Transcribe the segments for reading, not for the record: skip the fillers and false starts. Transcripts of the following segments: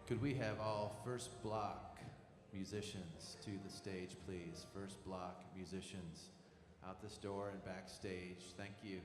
Could we have all first block musicians to the stage, please? First block musicians out this door and backstage. Thank you.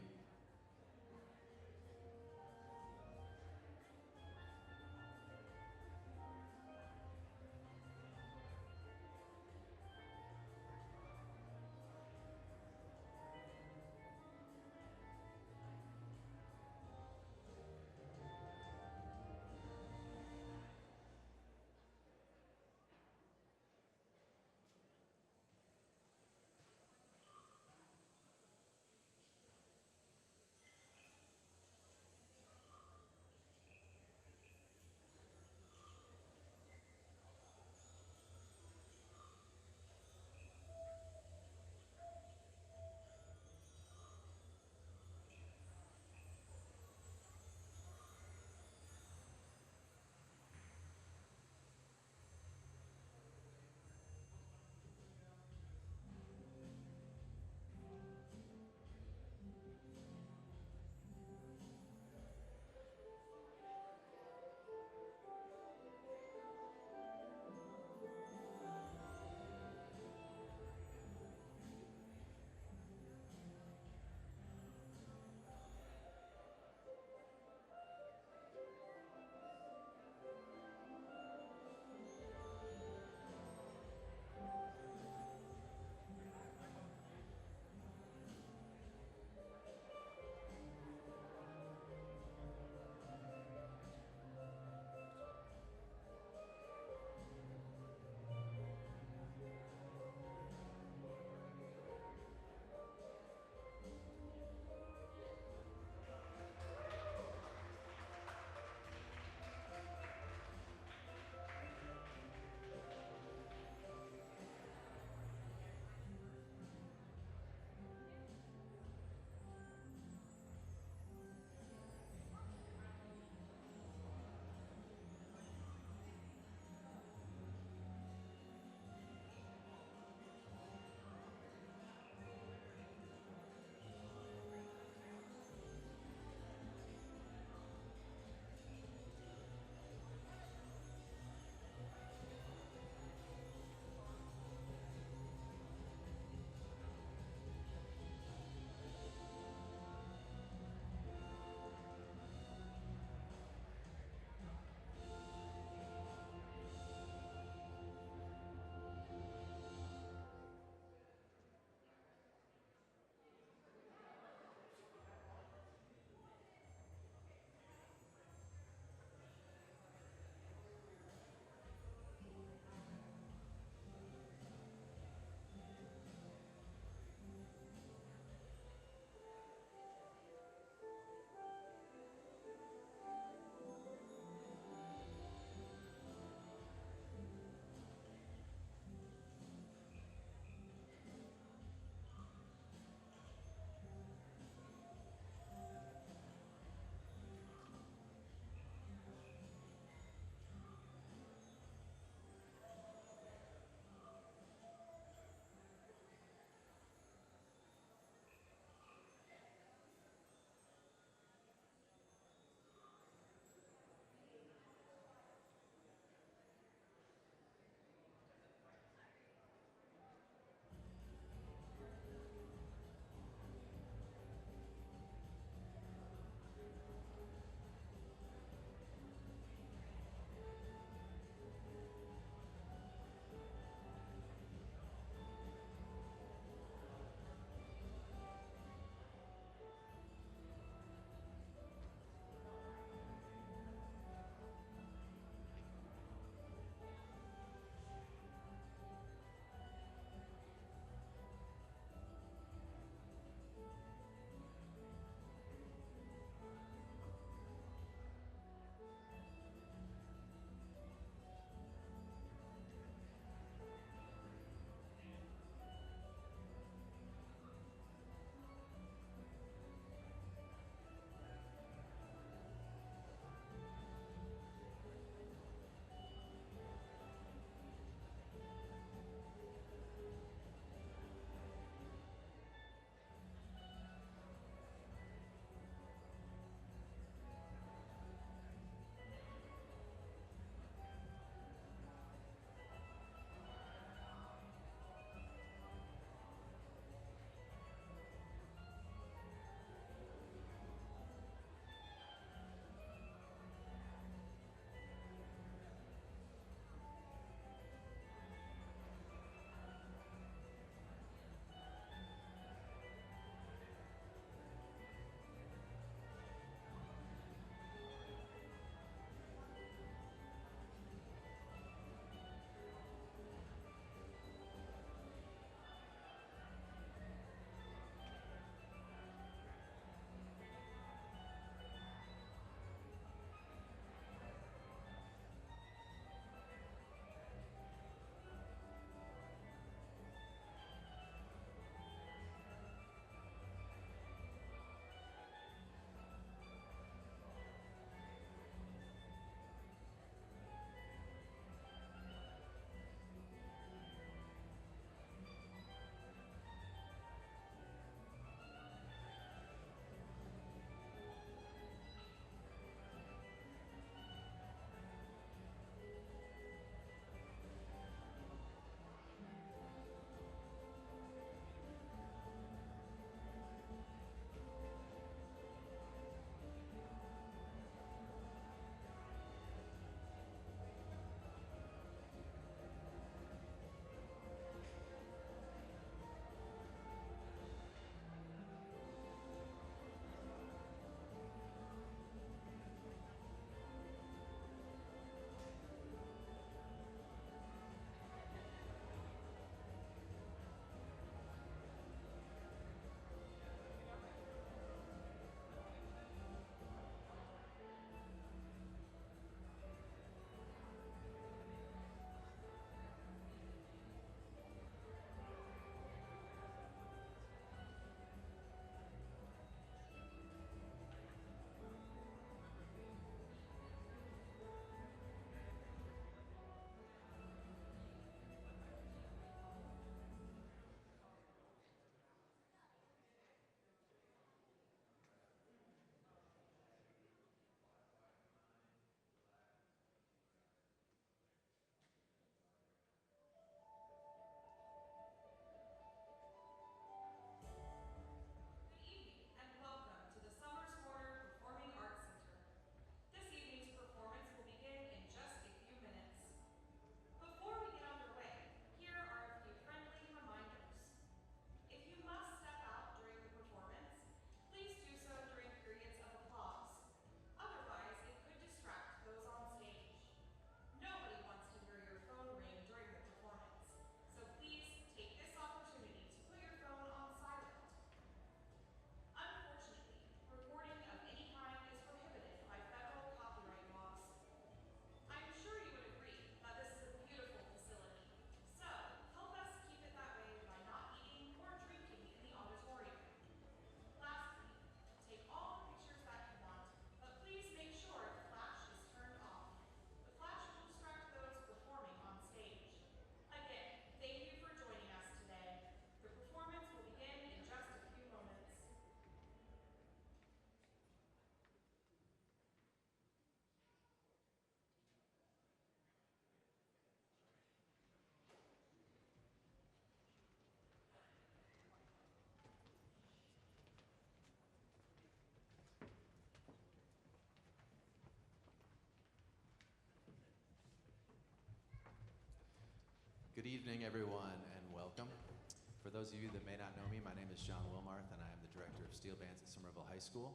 Good evening, everyone, and welcome. For those of you that may not know me, my name is John Wilmarth, and I am the director of steel bands at Summerville High School.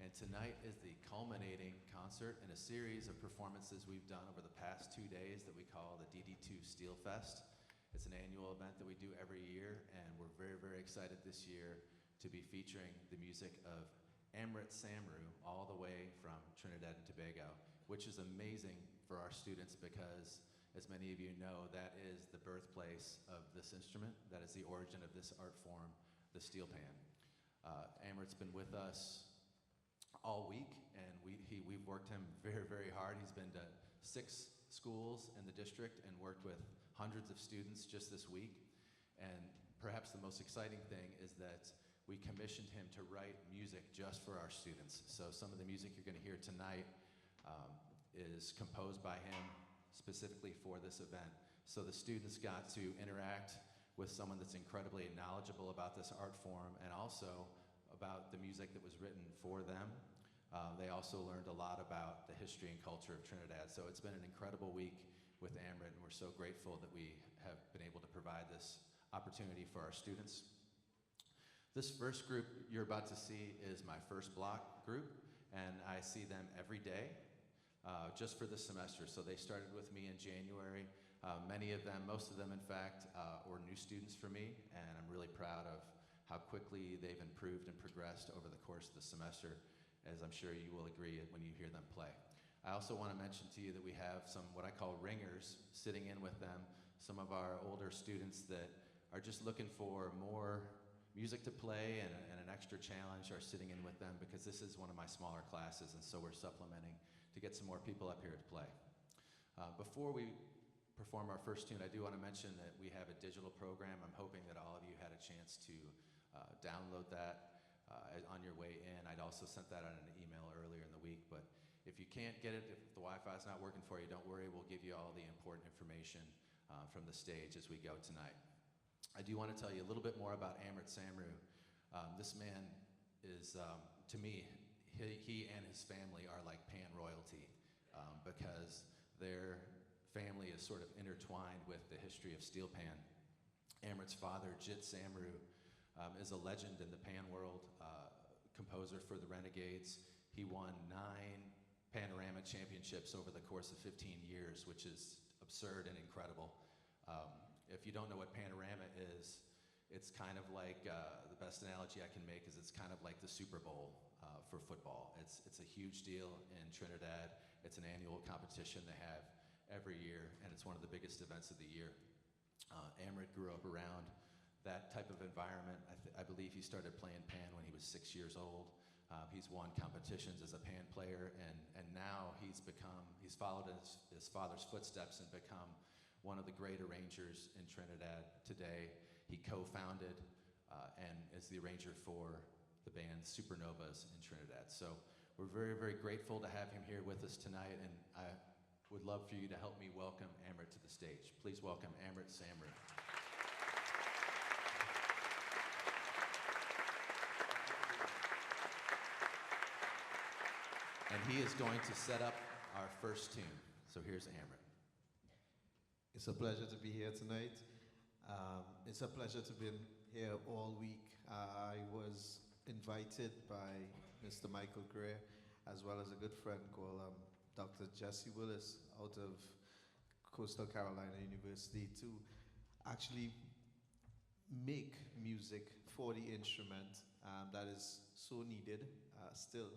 And tonight is the culminating concert in a series of performances we've done over the past 2 days that we call the DD2 Steel Fest. It's an annual event that we do every year, and we're very, very excited this year to be featuring the music of Amrit Samru all the way from Trinidad and Tobago, which is amazing for our students because, as many of you know, that is the birthplace of this instrument. That is the origin of this art form, the steel pan. Amrit's been with us all week, and we've worked him very, very hard. He's been to 6 schools in the district and worked with hundreds of students just this week. And perhaps the most exciting thing is that we commissioned him to write music just for our students. So some of the music you're going to hear tonight is composed by him specifically for this event. So the students got to interact with someone that's incredibly knowledgeable about this art form and also about the music that was written for them. They also learned a lot about the history and culture of Trinidad. So it's been an incredible week with Amrit, and we're so grateful that we have been able to provide this opportunity for our students. This first group you're about to see is my first block group, and I see them every day. Just for this semester. So they started with me in January. Many of them, most of them in fact, were new students for me, and I'm really proud of how quickly they've improved and progressed over the course of the semester, as I'm sure you will agree when you hear them play. I also want to mention to you that we have some what I call ringers sitting in with them, some of our older students that are just looking for more music to play and an extra challenge are sitting in with them because this is one of my smaller classes, and so we're supplementing to get some more people up here to play. Before we perform our first tune, I do want to mention that we have a digital program. I'm hoping that all of you had a chance to download that on your way in. I'd also sent that out in an email earlier in the week, but if you can't get it, if the Wi-Fi is not working for you, don't worry, we'll give you all the important information from the stage as we go tonight. I do want to tell you a little bit more about Amrit Samru. This man is, to me, he and his family are like pan royalty because their family is sort of intertwined with the history of steel pan. Amrit's father, Jit Samru, is a legend in the pan world, composer for the Renegades. He won 9 Panorama championships over the course of 15 years, which is absurd and incredible. If you don't know what Panorama is, it's kind of like, the best analogy I can make is it's kind of like the Super Bowl for football. It's a huge deal in Trinidad. It's an annual competition they have every year, and it's one of the biggest events of the year. Amrit grew up around that type of environment. I believe he started playing pan when he was 6 years old. He's won competitions as a pan player, and now he's followed his father's footsteps and become one of the great arrangers in Trinidad today. He co-founded and is the arranger for the band Supernovas in Trinidad. So we're very, very grateful to have him here with us tonight, and I would love for you to help me welcome Amrit to the stage. Please welcome Amrit Samru. And he is going to set up our first tune. So here's Amrit. It's a pleasure to be here tonight. It's a pleasure to be here all week. I was invited by Mr. Michael Gray, as well as a good friend called Dr. Jesse Willis out of Coastal Carolina University to actually make music for the instrument that is so needed still,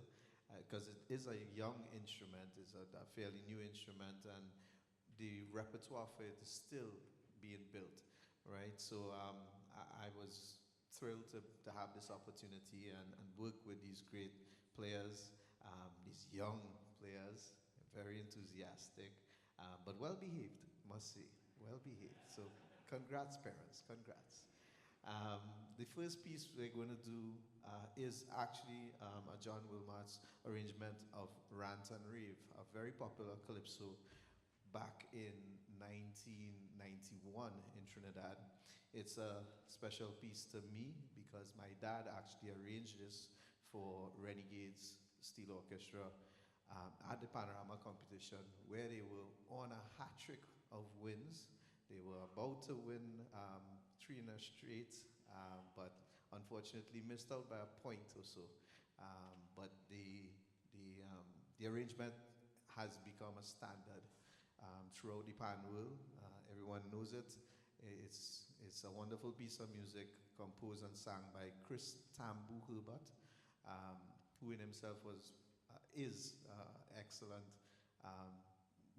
because it is a young instrument, it's a fairly new instrument, and the repertoire for it is still being built, right? So I was thrilled to have this opportunity and work with these great players, these young players, very enthusiastic, but well-behaved, must say, well-behaved. So congrats, parents, congrats. The first piece we're going to do is actually a John Wilmarth's arrangement of Rant and Rave, a very popular calypso back in 1991 in Trinidad. It's a special piece to me because my dad actually arranged this for Renegades Steel Orchestra at the Panorama competition, where they were on a hat trick of wins. They were about to win 3 in a straight, but unfortunately missed out by a point or so. But the arrangement has become a standard throughout the Pan world. Everyone knows it. It's a wonderful piece of music composed and sung by Chris Tambu Herbert, who in himself is excellent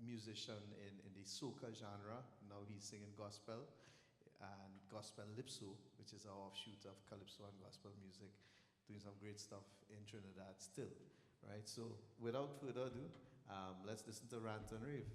musician in the soca genre. Now he's singing gospel and gospel calypso, which is an offshoot of calypso and gospel music, doing some great stuff in Trinidad still, right? So without further ado, let's listen to Rant and Rave.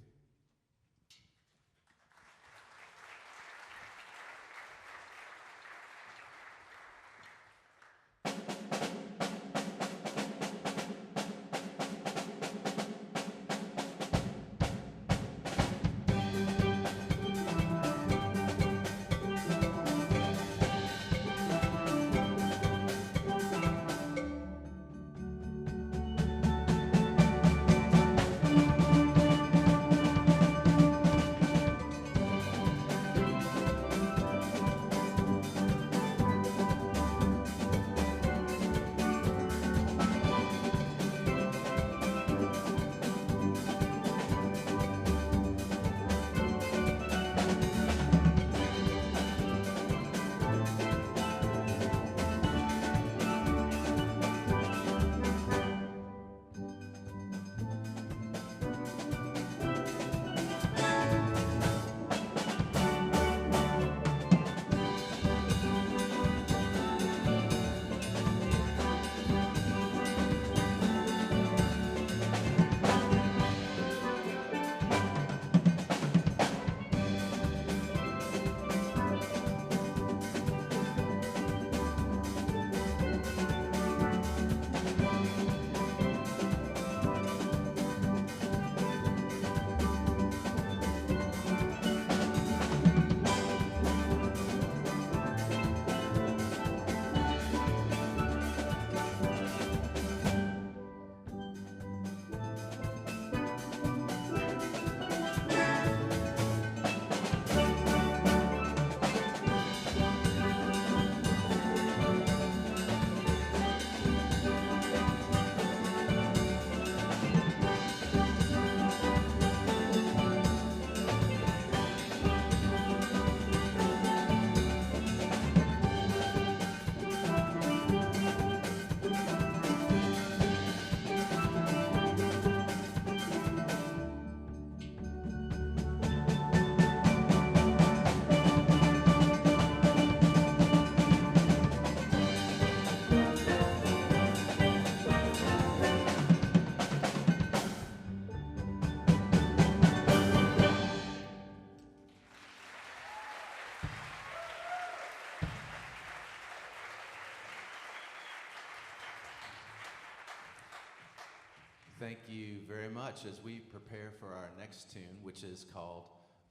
Thank you very much. As we prepare for our next tune, which is called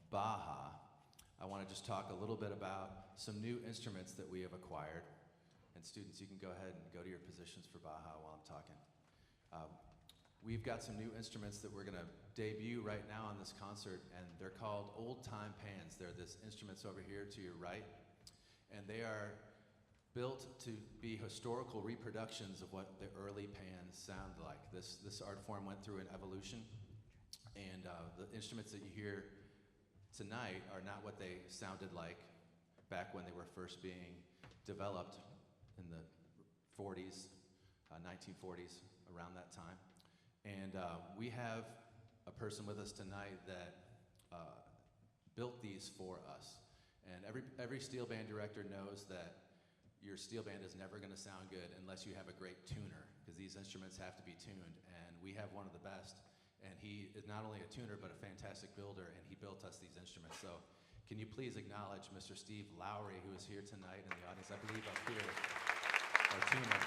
Baja, I want to just talk a little bit about some new instruments that we have acquired. And students, you can go ahead and go to your positions for Baja while I'm talking. We've got some new instruments that we're going to debut right now on this concert, and they're called Old Time Pans. They're this instruments over here to your right, and they are built to be historical reproductions of what the early pans sound like. This art form went through an evolution, and the instruments that you hear tonight are not what they sounded like back when they were first being developed in the 40s, 1940s, around that time. And we have a person with us tonight that built these for us. And every steel band director knows that your steel band is never going to sound good unless you have a great tuner, because these instruments have to be tuned, and we have one of the best. And he is not only a tuner, but a fantastic builder, and he built us these instruments. So can you please acknowledge Mr. Steve Lowry, who is here tonight in the audience, I believe up here, our tuner.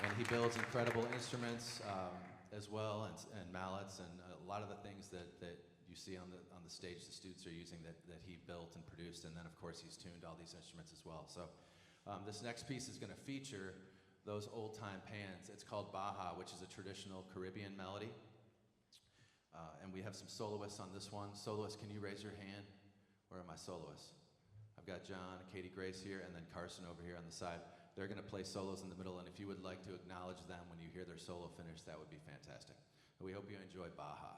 And he builds incredible instruments as well, and mallets, and a lot of the things that you see on the stage the students are using that he built and produced, and then of course he's tuned all these instruments as well. So this next piece is going to feature those old-time pans. It's called Baja, which is a traditional Caribbean melody. And we have some soloists on this one. Soloists, can you raise your hand? Where are my soloists? I've got John, Katie Grace here, and then Carson over here on the side. They're going to play solos in the middle, and if you would like to acknowledge them when you hear their solo finish, that would be fantastic. But we hope you enjoy Baja.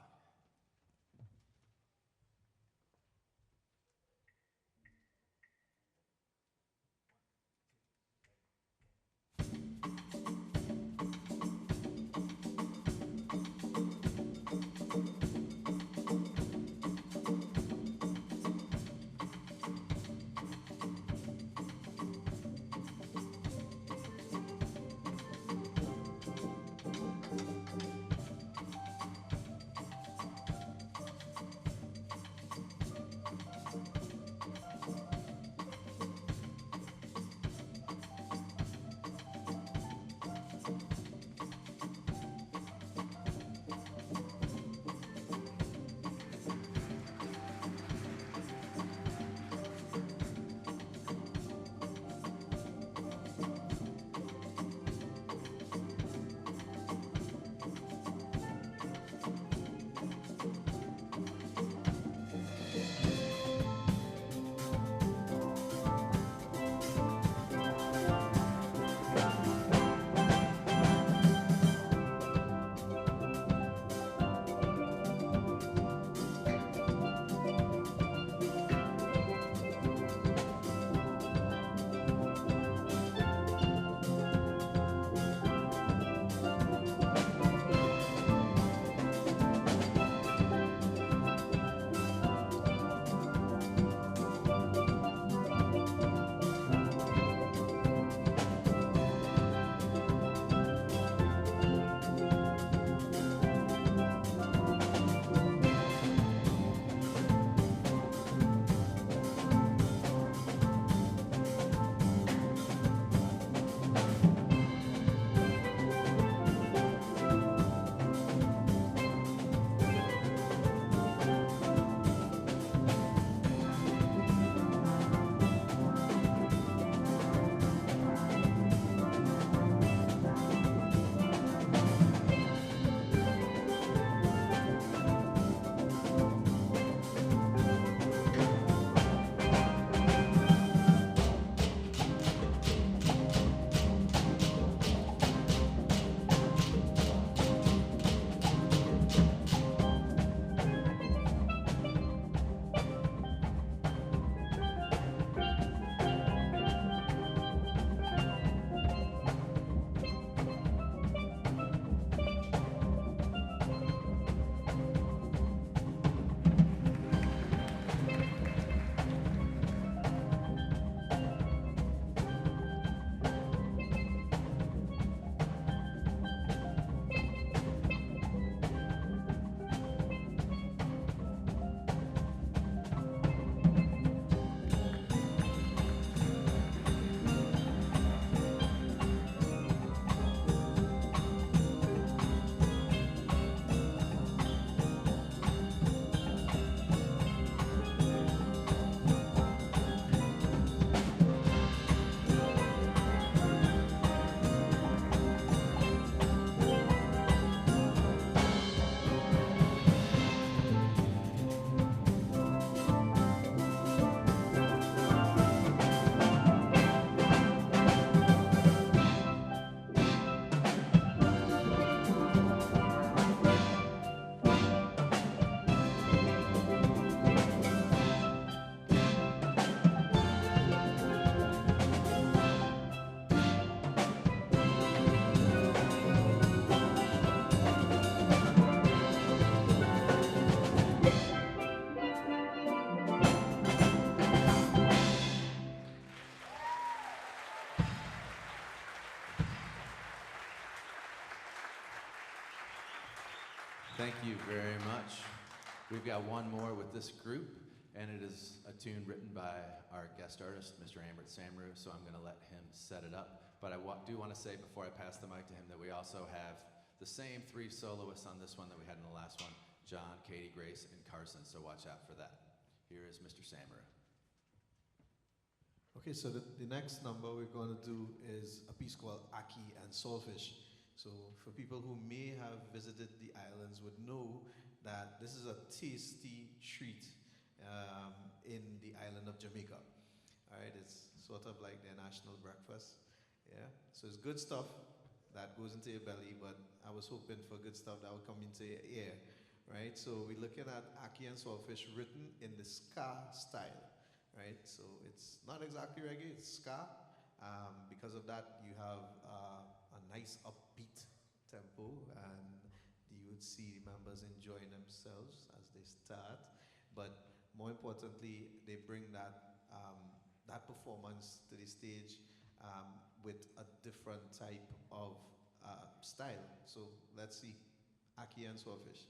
Thank you very much. We've got one more with this group, and it is a tune written by our guest artist, Mr. Ambert Samru, so I'm going to let him set it up. But I do want to say before I pass the mic to him that we also have the same three soloists on this one that we had in the last one, John, Katie, Grace, and Carson, so watch out for that. Here is Mr. Samru. Okay, so the next number we're going to do is a piece called Aki and Saltfish. So for people who may have visited the islands would know that this is a tasty treat in the island of Jamaica. All right, it's sort of like their national breakfast. Yeah, so it's good stuff that goes into your belly, but I was hoping for good stuff that would come into your ear, right? So we're looking at Aki and Saltfish written in the ska style, right? So it's not exactly reggae, it's ska. Because of that, you have a nice upbeat tempo, and you would see members enjoying themselves as they start. But more importantly, they bring that performance to the stage with a different type of style. So let's see, Aki and Saltfish.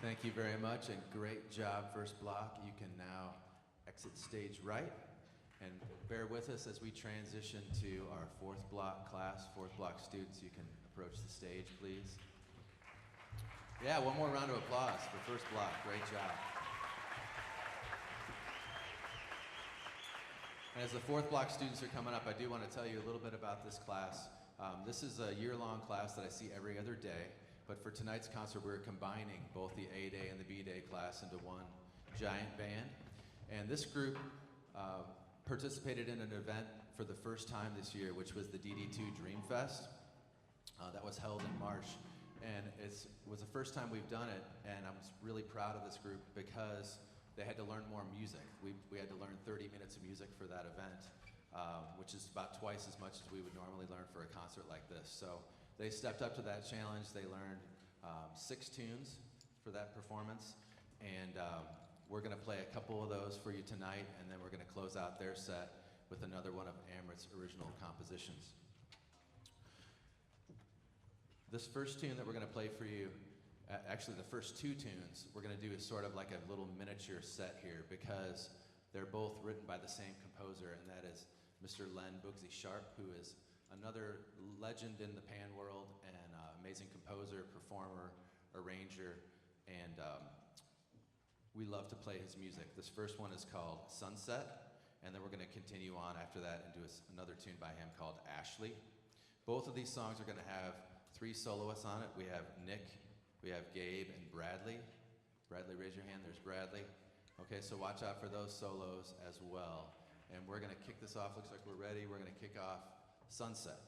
Thank you very much, and great job, first block. You can now exit stage right, and bear with us as we transition to our fourth block class. Fourth block students, you can approach the stage, please. Yeah, one more round of applause for first block. Great job. And as the fourth block students are coming up, I do want to tell you a little bit about this class. This is a year-long class that I see every other day, but for tonight's concert, we're combining both the A-Day and the B-Day class into one giant band. And this group participated in an event for the first time this year, which was the DD2 Dream Fest. That was held in March. And it was the first time we've done it, and I'm really proud of this group because they had to learn more music. We had to learn 30 minutes of music for that event, which is about twice as much as we would normally learn for a concert like this. So they stepped up to that challenge. They learned 6 tunes for that performance, and we're gonna play a couple of those for you tonight, and then we're gonna close out their set with another one of Amrit's original compositions. This first tune that we're gonna play for you, actually the first 2 tunes we're gonna do is sort of like a little miniature set here because they're both written by the same composer, and that is Mr. Len Boogsy Sharp, who is another legend in the pan world and amazing composer, performer, arranger, and we love to play his music. This first one is called Sunset, and then we're gonna continue on after that and do another tune by him called Ashley. Both of these songs are gonna have 3 soloists on it. We have Nick, we have Gabe, and Bradley. Bradley, raise your hand. There's Bradley. Okay, so watch out for those solos as well. And we're gonna kick this off. Looks like we're ready. We're gonna kick off Sunset. Sunset.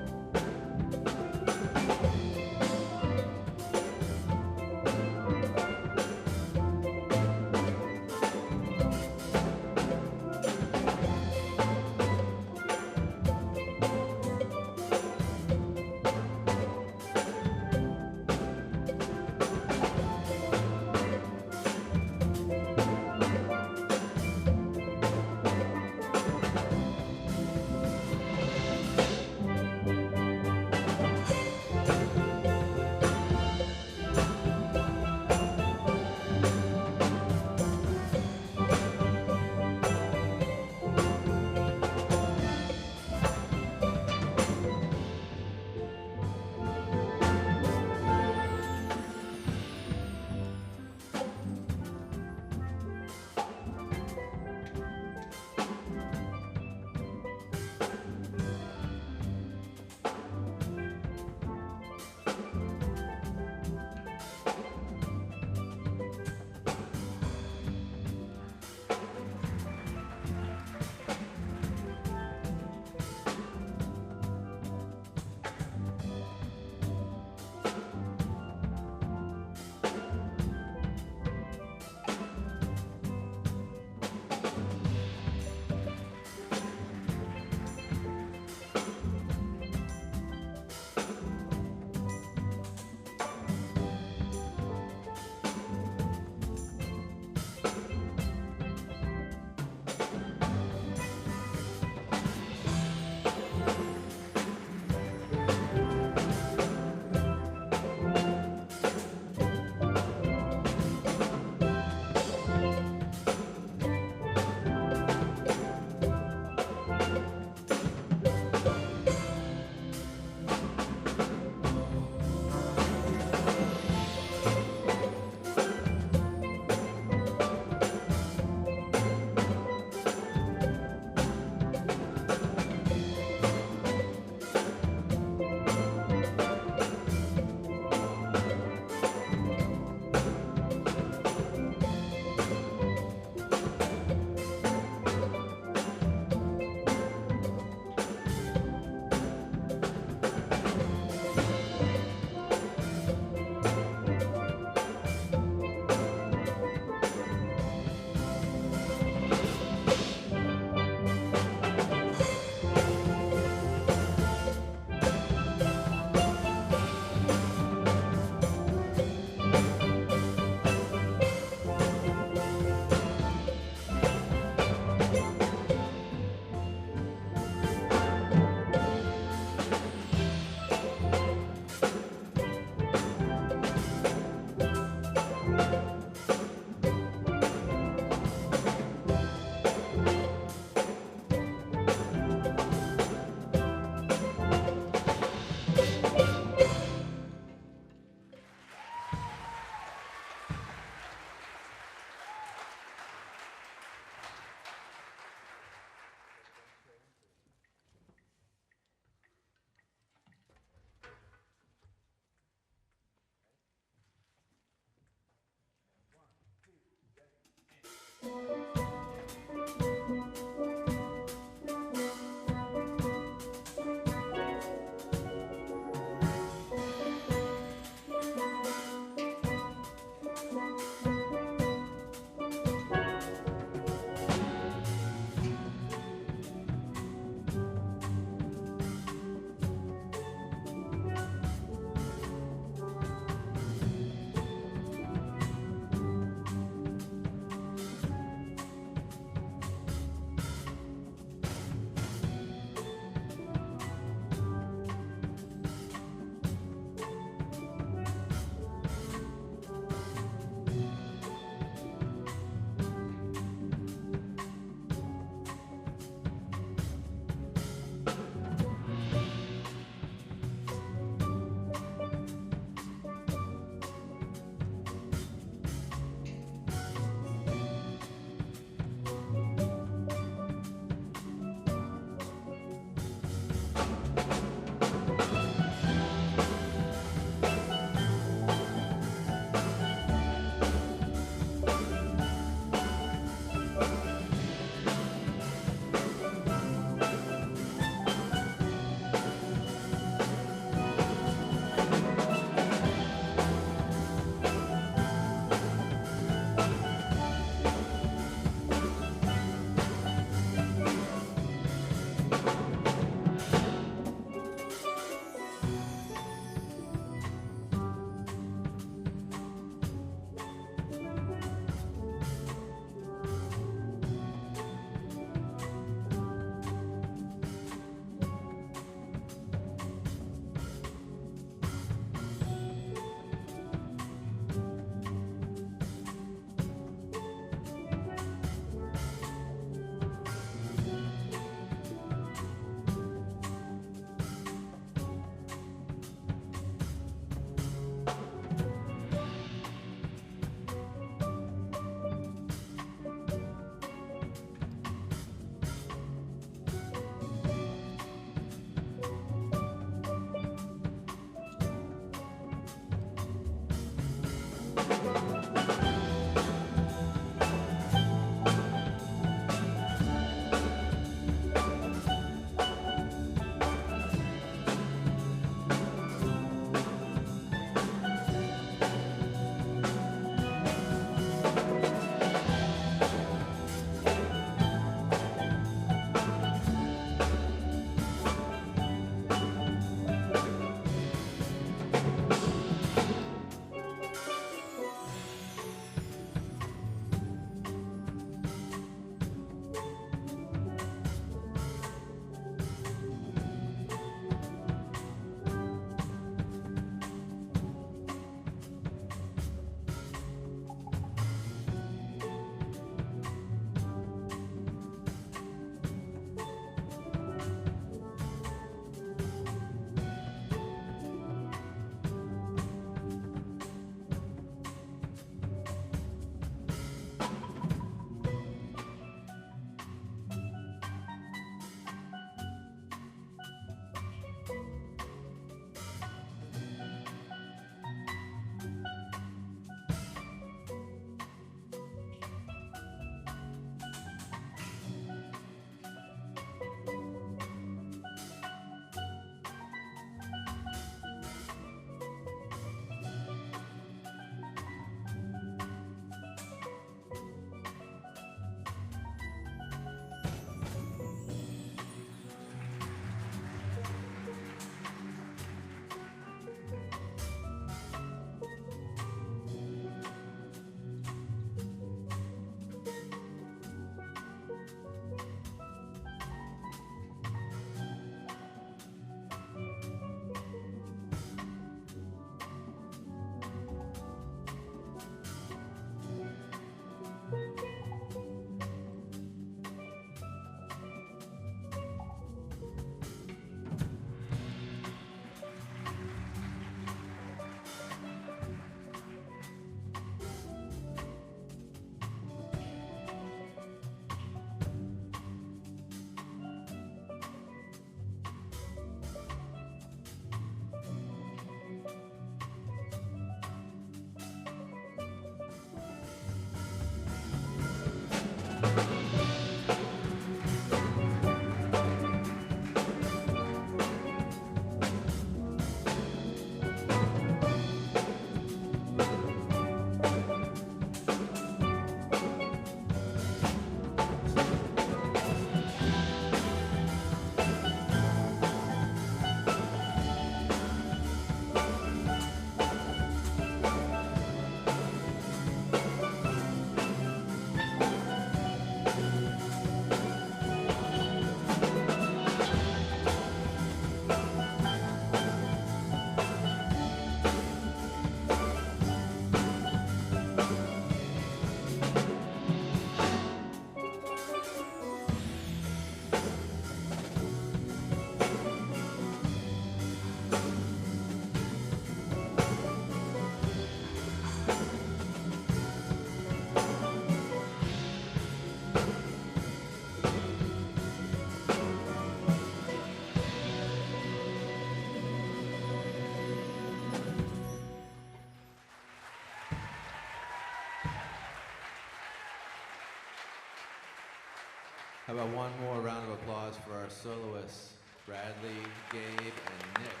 How about one more round of applause for our soloists, Bradley, Gabe, and Nick.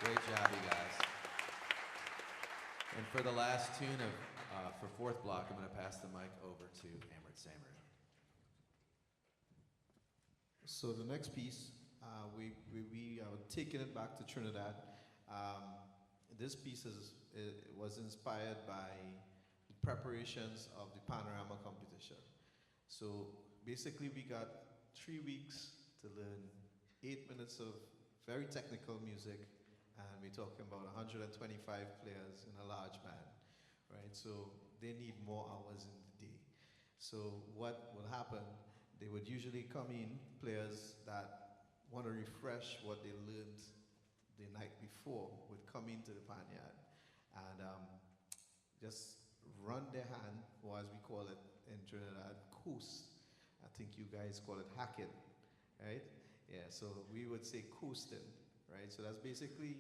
Great job, you guys. And for the last tune for fourth block, I'm going to pass the mic over to Amrit Samer. So the next piece, we are taking it back to Trinidad. This piece was inspired by the preparations of the Panorama competition. So basically we got 3 weeks to learn 8 minutes of very technical music, and we're talking about 125 players in a large band, right? So they need more hours in the day. So what would happen, they would usually come in, players that want to refresh what they learned the night before would come into the panyard and just run their hand, or as we call it in Trinidad, coast. I think you guys call it hacking, right? Yeah, so we would say coasting, right? So that's basically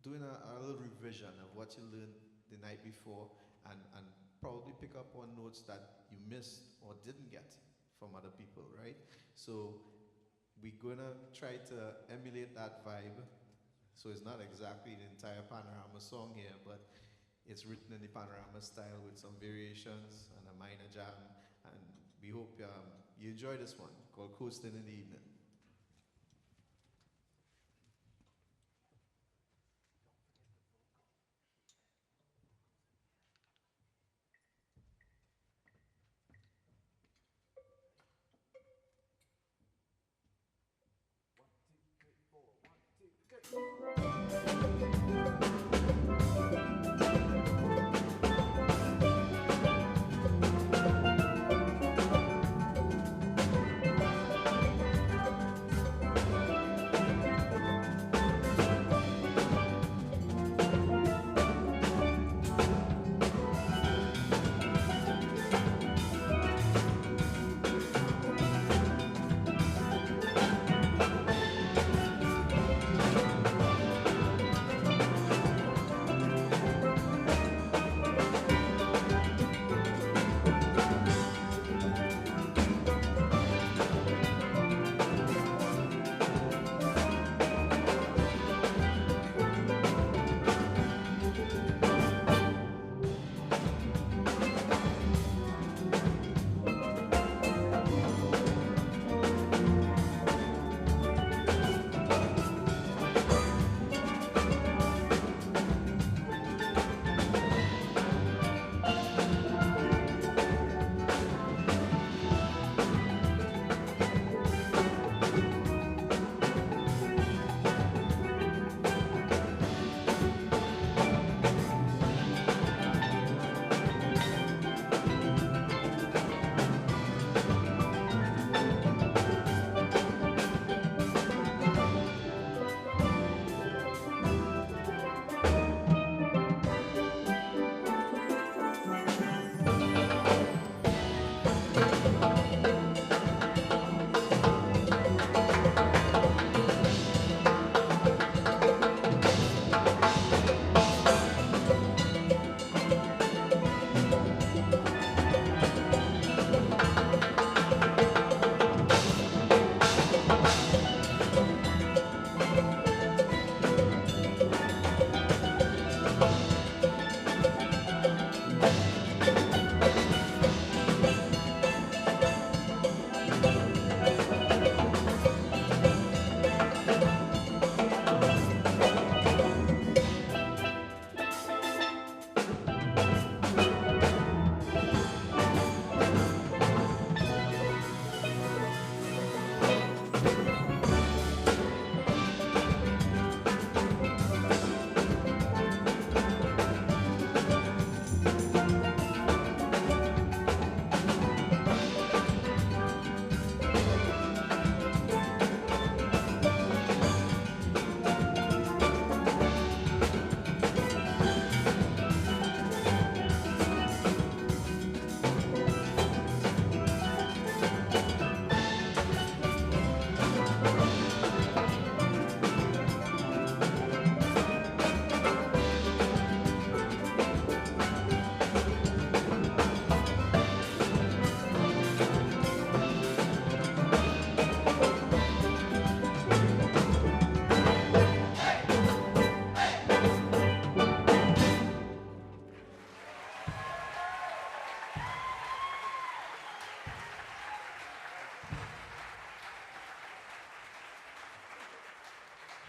doing a little revision of what you learned the night before and probably pick up on notes that you missed or didn't get from other people, right? So we're gonna try to emulate that vibe. So it's not exactly the entire Panorama song here, but it's written in the Panorama style with some variations and a minor jam. And we hope you enjoy this one called Coasting in the Evening.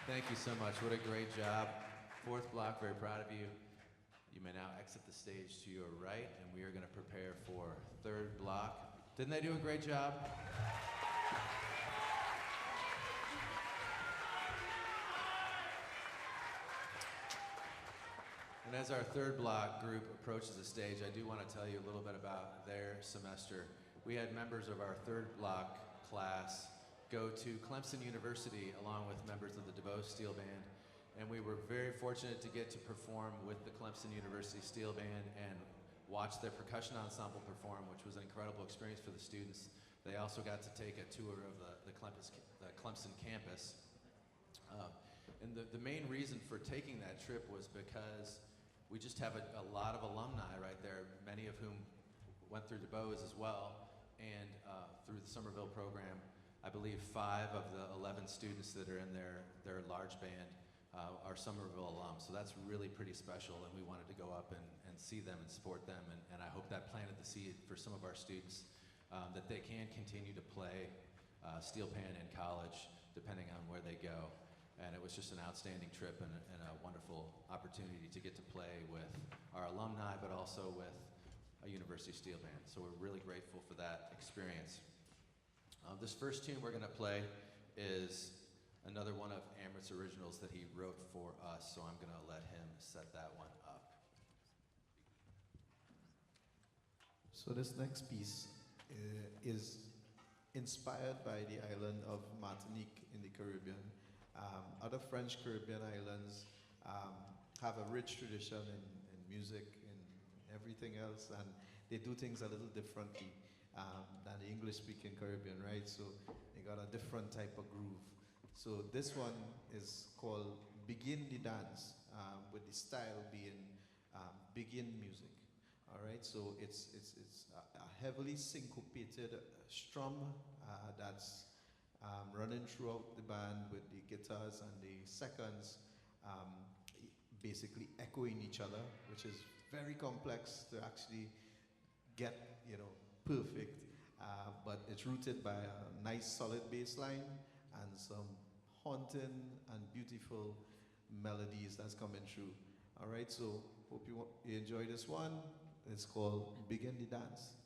Thank you so much. What a great job. Fourth block, very proud of you. You may now exit the stage to your right, and we are going to prepare for third block. Didn't they do a great job? And as our third block group approaches the stage, I do want to tell you a little bit about their semester. We had members of our third block class go to Clemson University along with members of the DeVoe Steel Band, and we were very fortunate to get to perform with the Clemson University Steel Band and watch their percussion ensemble perform, which was an incredible experience for the students. They also got to take a tour of the Clemson campus. And the main reason for taking that trip was because we just have a lot of alumni right there, many of whom went through DuBose as well, and through the Summerville program, I believe 5 of the 11 students that are in their large band are Summerville alums. So that's really pretty special, and we wanted to go up and see them and support them, and I hope that planted the seed for some of our students that they can continue to play steel pan in college, depending on where they go. And it was just an outstanding trip and a wonderful opportunity to get to play with our alumni, but also with a University Steel Band. So we're really grateful for that experience. This first tune we're gonna play is another one of Amrit's originals that he wrote for us, so I'm gonna let him set that one up. So this next piece is inspired by the island of Martinique in the Caribbean. Other French Caribbean islands have a rich tradition in music and everything else, and they do things a little differently than the English-speaking Caribbean, right? So they got a different type of groove. So this one is called Begin the Dance, with the style being begin music. All right, so it's a heavily syncopated strum that's running throughout the band with the guitars and the seconds basically echoing each other, which is very complex to actually get, perfect. But it's rooted by a nice solid bass line and some haunting and beautiful melodies that's coming through. All right, so hope you enjoy this one. It's called Begin the Dance.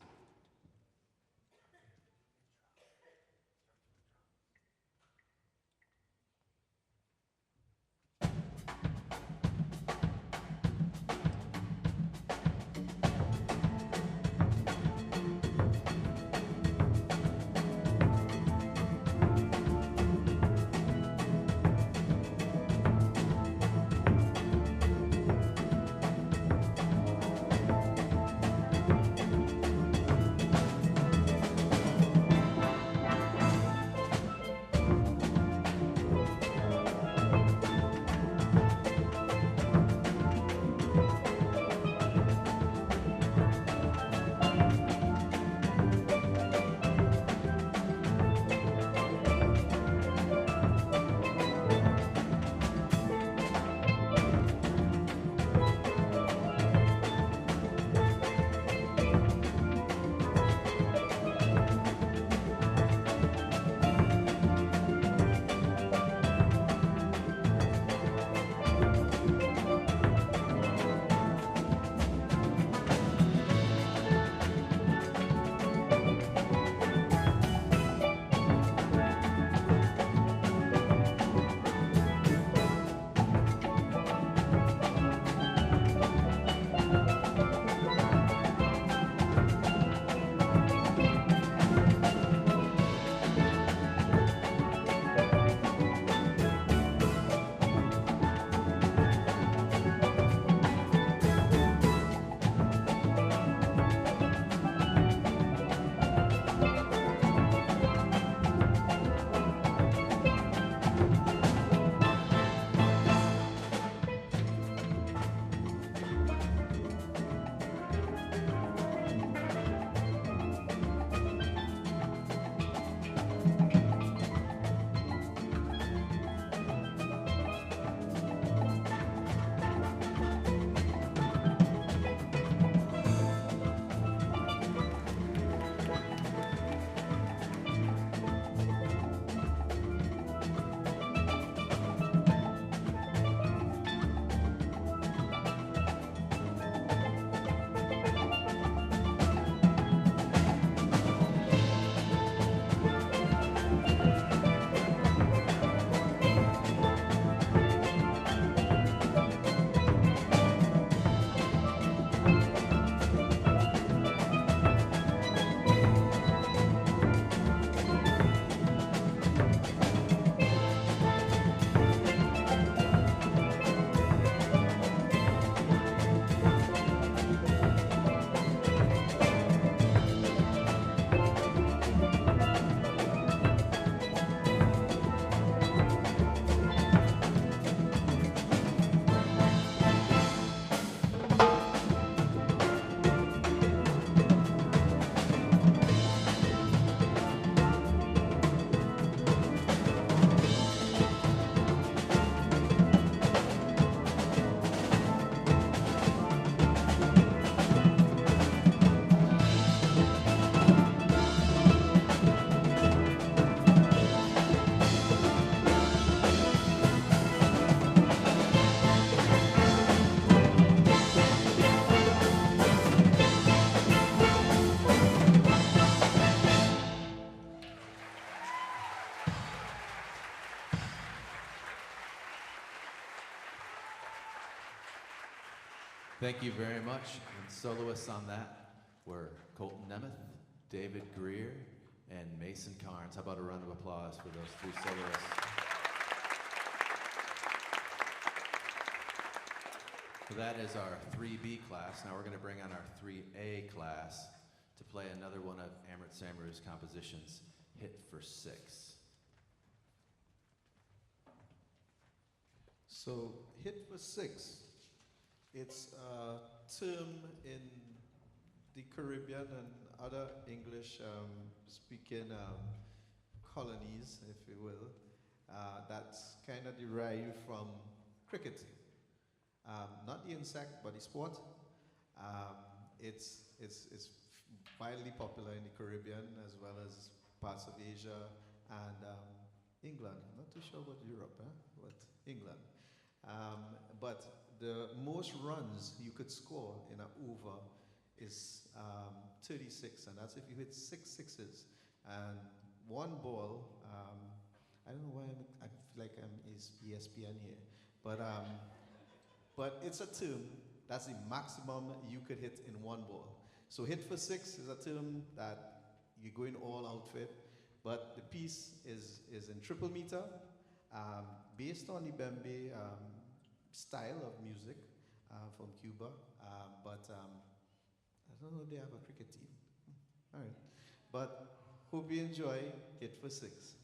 Thank you very much. And soloists on that were Colton Nemeth, David Greer, and Mason Carnes. How about a round of applause for those three soloists? So that is our 3B class. Now we're going to bring on our 3A class to play another one of Amrit Samaru's compositions, Hit for Six. So, Hit for Six, it's a term in the Caribbean and other English speaking colonies, if you will, that's kind of derived from cricket. Not the insect, but the sport. It's widely popular in the Caribbean as well as parts of Asia and England. Not too sure about Europe, but England. But the most runs you could score in an over is 36, and that's if you hit 6 sixes. And one ball, I don't know why I feel like I'm ESPN here, but it's a term that's the maximum you could hit in one ball. So Hit for Six is a term that you're going all out with, but the piece is in triple meter, based on the Bembe style of music from Cuba, but I don't know if they have a cricket team. All right, but hope you enjoy Hit for Six.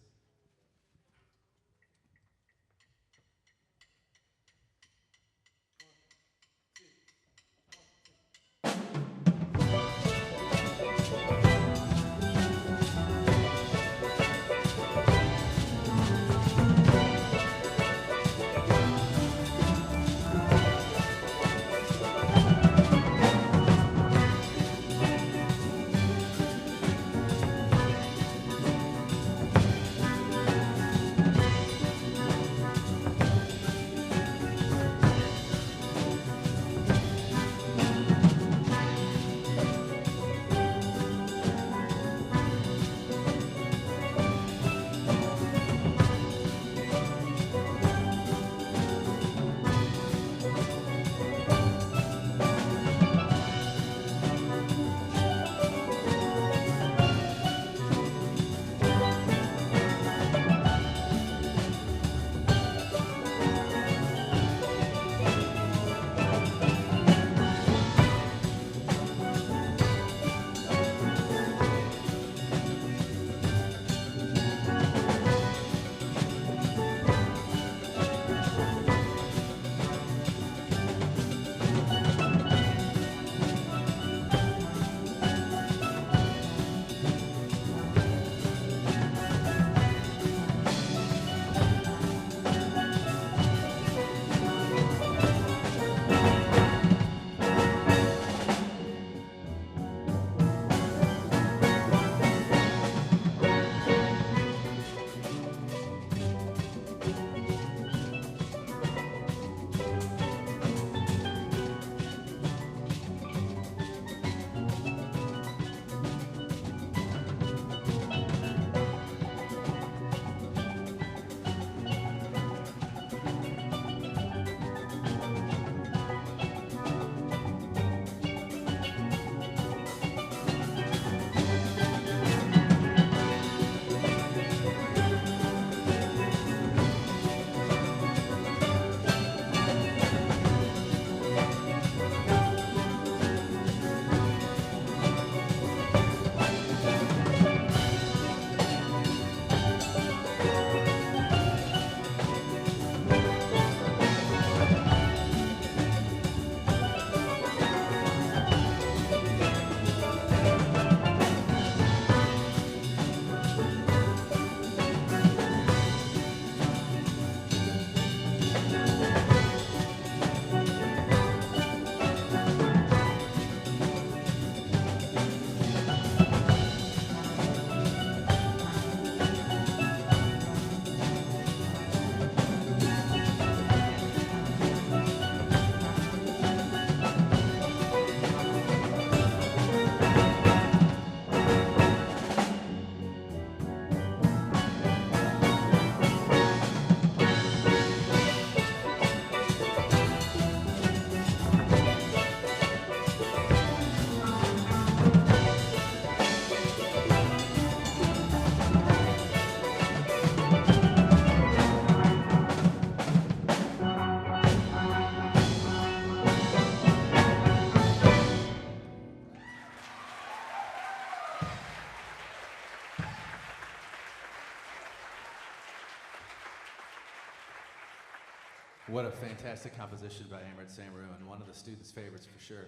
What a fantastic composition by Amrit Samaru, and one of the students' favorites for sure.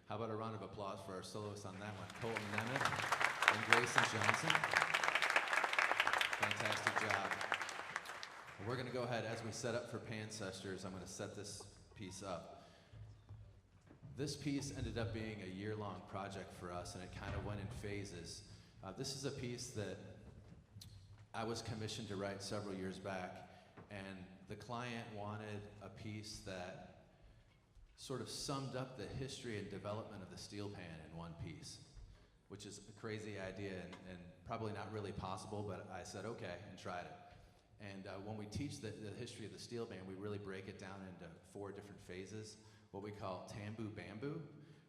How about a round of applause for our soloists on that one, Colton Nemeth and Grayson Johnson. Fantastic job. And we're going to go ahead, as we set up for Pancestors, I'm going to set this piece up. This piece ended up being a year-long project for us, and it kind of went in phases. This is a piece that I was commissioned to write several years back, and the client wanted a piece that sort of summed up the history and development of the steel pan in one piece, which is a crazy idea and probably not really possible, but I said okay and tried it. And when we teach the history of the steel band, we really break it down into 4 different phases, what we call tambu bamboo,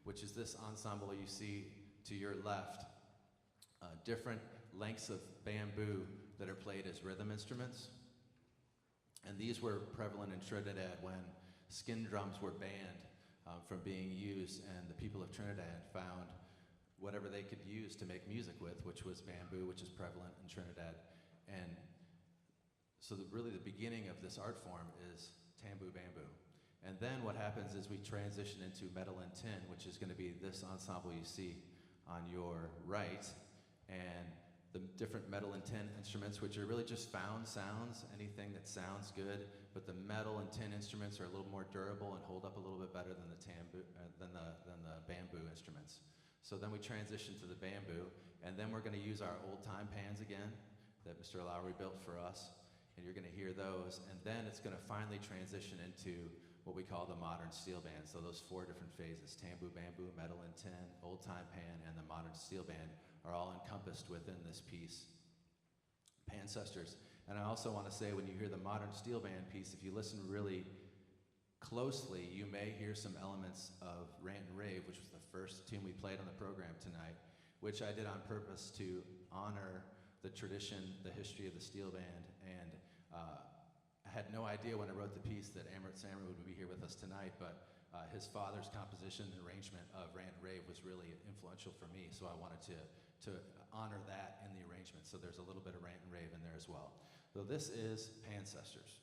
which is this ensemble you see to your left, different lengths of bamboo that are played as rhythm instruments. And these were prevalent in Trinidad when skin drums were banned from being used, and the people of Trinidad found whatever they could use to make music with, which was bamboo, which is prevalent in Trinidad. And so really the beginning of this art form is tambu bamboo. And then what happens is we transition into metal and tin, which is going to be this ensemble you see on your right, and the different metal and tin instruments, which are really just found sounds, anything that sounds good, but the metal and tin instruments are a little more durable and hold up a little bit better than the bamboo instruments. So then we transition to the bamboo, and then we're going to use our old-time pans again that Mr. Lowry built for us, and you're going to hear those, and then it's going to finally transition into what we call the modern steel band. So those 4 different phases, tambu bamboo, metal and tin, old-time pan, and the modern steel band are all encompassed within this piece, Pancestors. And I also want to say, when you hear the modern steel band piece, if you listen really closely, you may hear some elements of Rant and Rave, which was the first tune we played on the program tonight, which I did on purpose to honor the tradition, the history of the steel band. And I had no idea when I wrote the piece that Amrit Samaru would be here with us tonight, but his father's composition and arrangement of Rant and Rave was really influential for me, so I wanted to honor that in the arrangement. So there's a little bit of Rant and Rave in there as well. So this is Pancestors.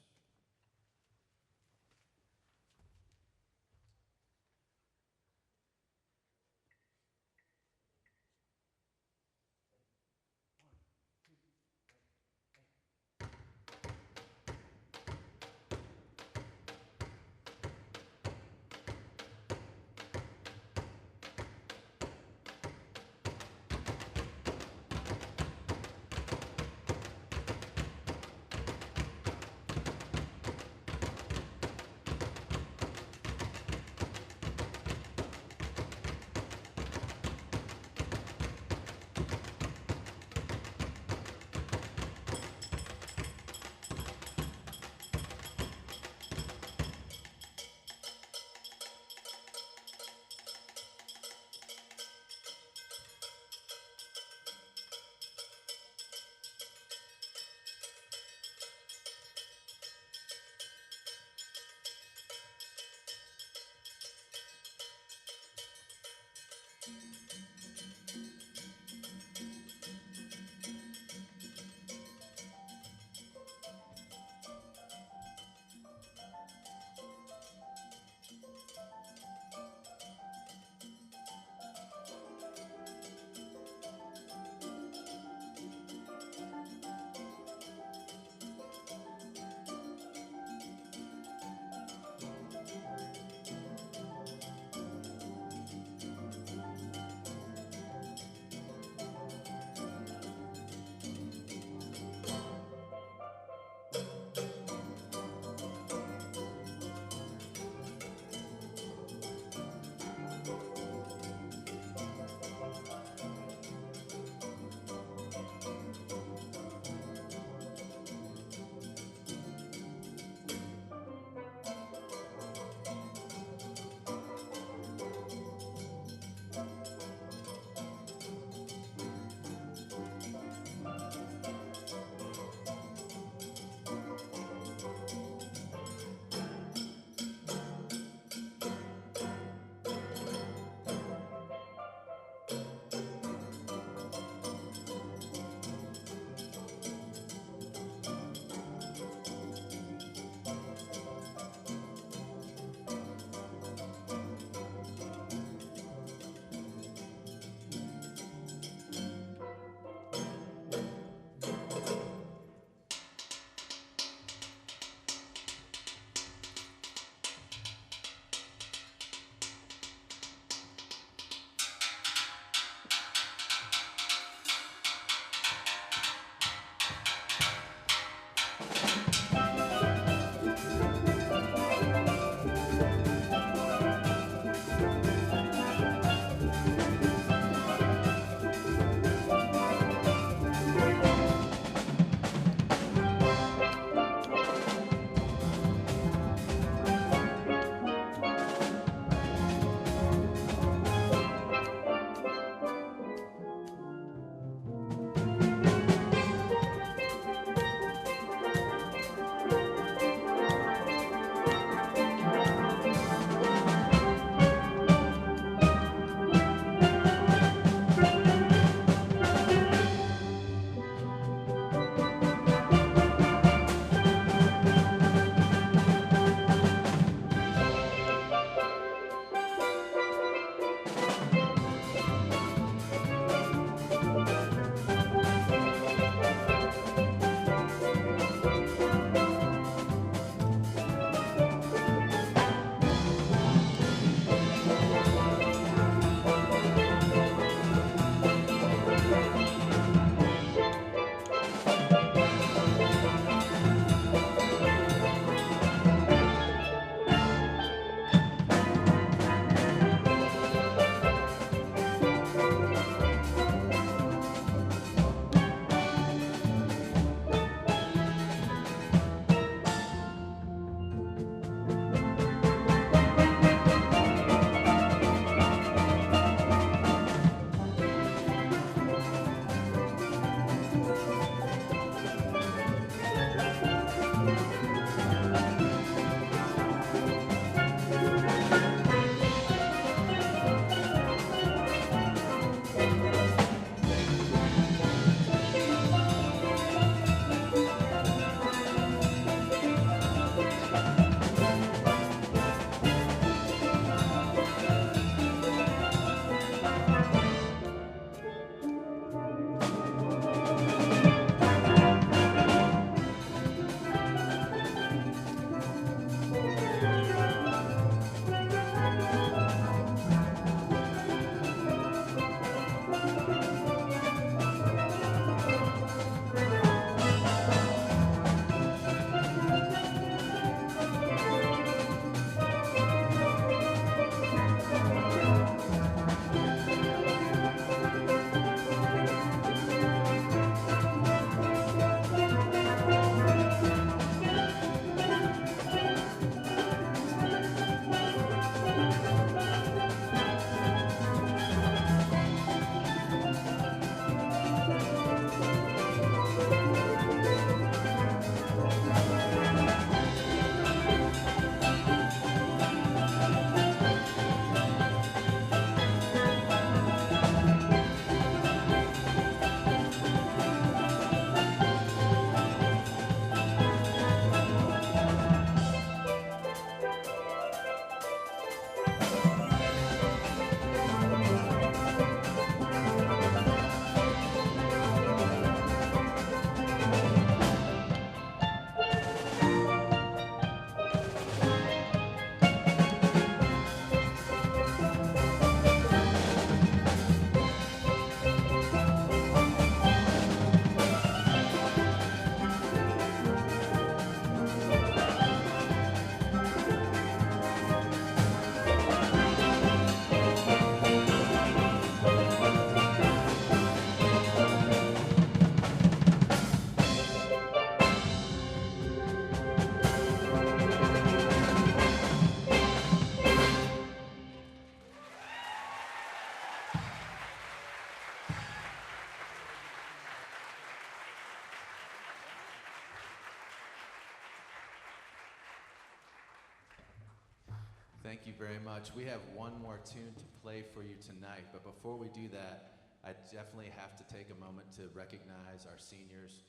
Thank you very much. We have one more tune to play for you tonight, but before we do that, I definitely have to take a moment to recognize our seniors.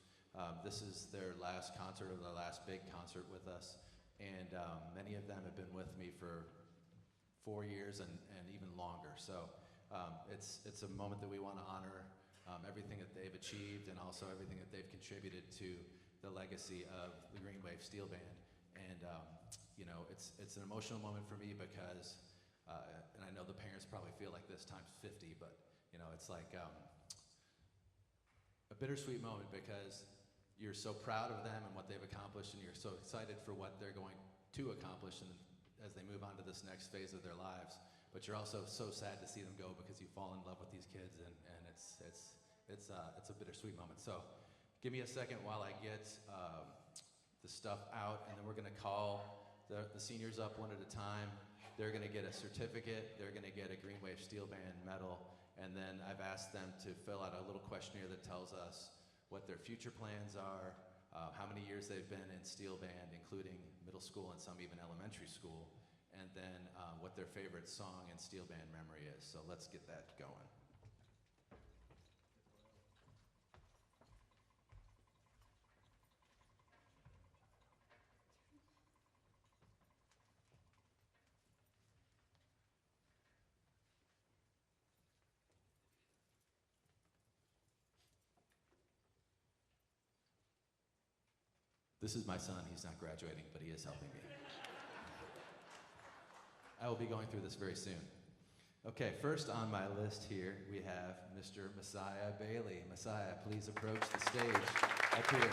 This is their last concert or their last big concert with us, and many of them have been with me for 4 years and even longer. So it's a moment that we want to honor everything that they've achieved and also everything that they've contributed to the legacy of the Green Wave Steel Band. And you know, it's an emotional moment for me because, and I know the parents probably feel like this times 50, but you know, it's like a bittersweet moment because you're so proud of them and what they've accomplished, and you're so excited for what they're going to accomplish as they move on to this next phase of their lives. But you're also so sad to see them go because you fall in love with these kids, and it's a bittersweet moment. So give me a second while I get the stuff out, and then we're gonna call the seniors up one at a time. They're gonna get a certificate, they're gonna get a Green Wave Steel Band medal, and then I've asked them to fill out a little questionnaire that tells us what their future plans are, how many years they've been in Steel Band, including middle school and some even elementary school, and then what their favorite song and Steel Band memory is. So let's get that going. This is my son. He's not graduating, but he is helping me. I will be going through this very soon. Okay, first on my list here, we have Mr. Messiah Bailey. Messiah, please approach the stage up here.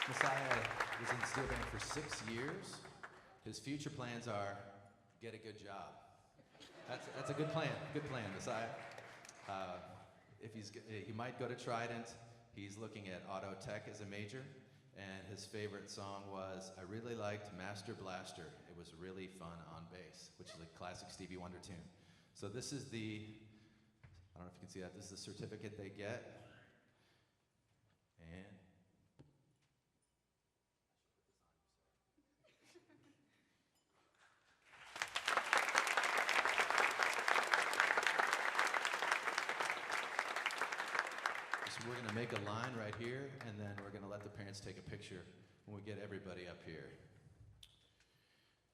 Messiah was in Steel Band for 6 years. His future plans are get a good job. That's a good plan, Messiah. He might go to Trident. He's looking at auto tech as a major, and his favorite song was, I really liked Master Blaster. It was really fun on bass, which is a classic Stevie Wonder tune. So this is I don't know if you can see that, this is the certificate they get. And we're gonna make a line right here, and then we're gonna let the parents take a picture when we get everybody up here.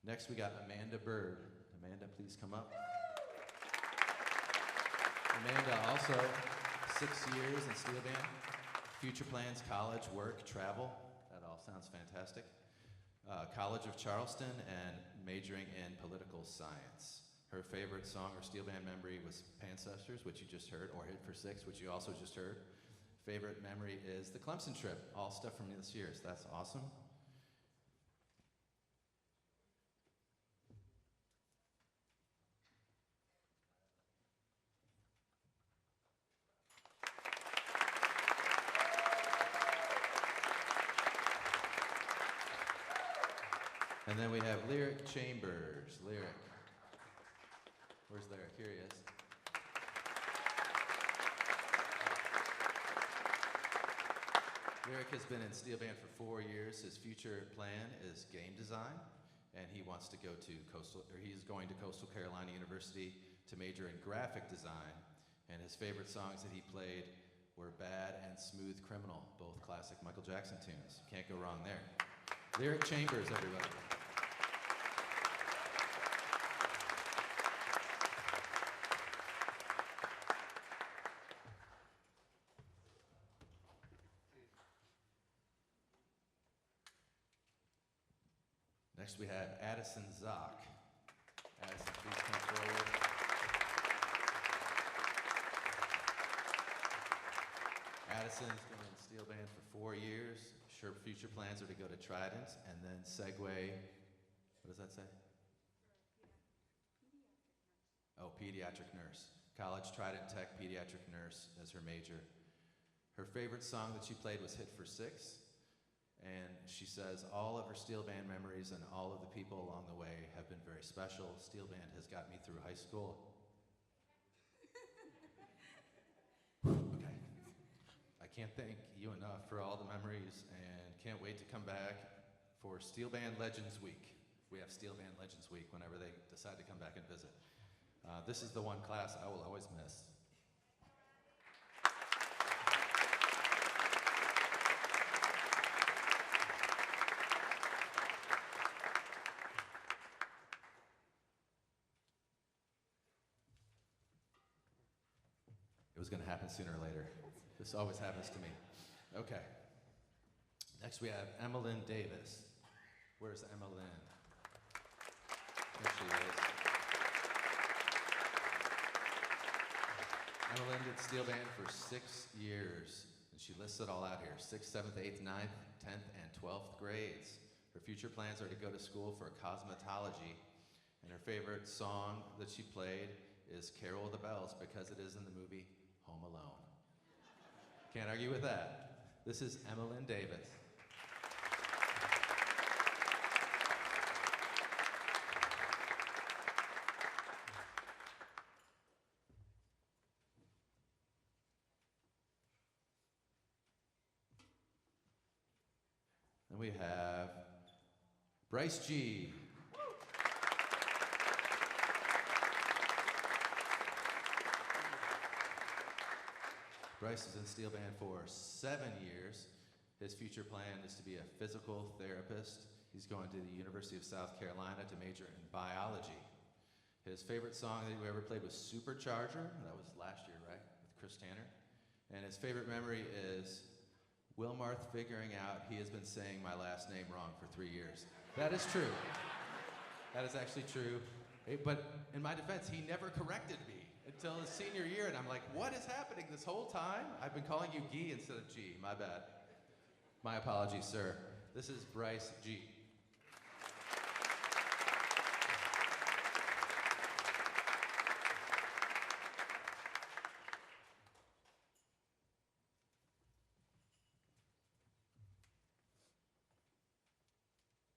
Next, we got Amanda Bird. Amanda, please come up. Amanda, also 6 years in Steel Band. Future plans, college, work, travel. That all sounds fantastic. College of Charleston and majoring in political science. Her favorite song or Steel Band memory was Pancestors, which you just heard, or Hit for Six, which you also just heard. Favorite memory is the Clemson trip, all stuff from this year, so that's awesome. And then we have Lyric Chambers. Lyric. Where's Lyric? Here he is. Lyric has been in Steel Band for 4 years. His future plan is game design, and he wants to go to he's going to Coastal Carolina University to major in graphic design. And his favorite songs that he played were Bad and Smooth Criminal, both classic Michael Jackson tunes. Can't go wrong there. Lyric Chambers, everybody. Next we have Addison Zock. Addison, please come forward. Addison's been in Steel Band for 4 years. Her future plans are to go to Trident and then segue, what does that say? Oh, pediatric nurse. College, Trident Tech, pediatric nurse as her major. Her favorite song that she played was Hit for Six. And she says all of her Steel Band memories and all of the people along the way have been very special. Steel Band has got me through high school. Okay. I can't thank you enough for all the memories and can't wait to come back for Steel Band Legends Week. We have Steel Band Legends Week whenever they decide to come back and visit. This is the one class I will always miss. It was going to happen sooner or later. This always happens to me. Okay. Next we have Emmeline Davis. Where's Emmeline? There she is. Emmeline did steel band for 6 years, and she lists it all out here: 6th, 7th, 8th, 9th, 10th, and 12th grades. Her future plans are to go to school for cosmetology, and her favorite song that she played is Carol of the Bells because it is in the movie Home Alone. Can't argue with that. This is Emmeline Davis. Then we have Bryce G. Bryce is in steel band for 7 years. His future plan is to be a physical therapist. He's going to the University of South Carolina to major in biology. His favorite song that we ever played was Supercharger. That was last year, right? With Chris Tanner. And his favorite memory is Wilmarth figuring out he has been saying my last name wrong for 3 years. That is true. That is actually true. But in my defense, he never corrected me until his senior year, and I'm like, what is happening this whole time? I've been calling you Guy instead of G. My bad. My apologies, sir. This is Bryce G.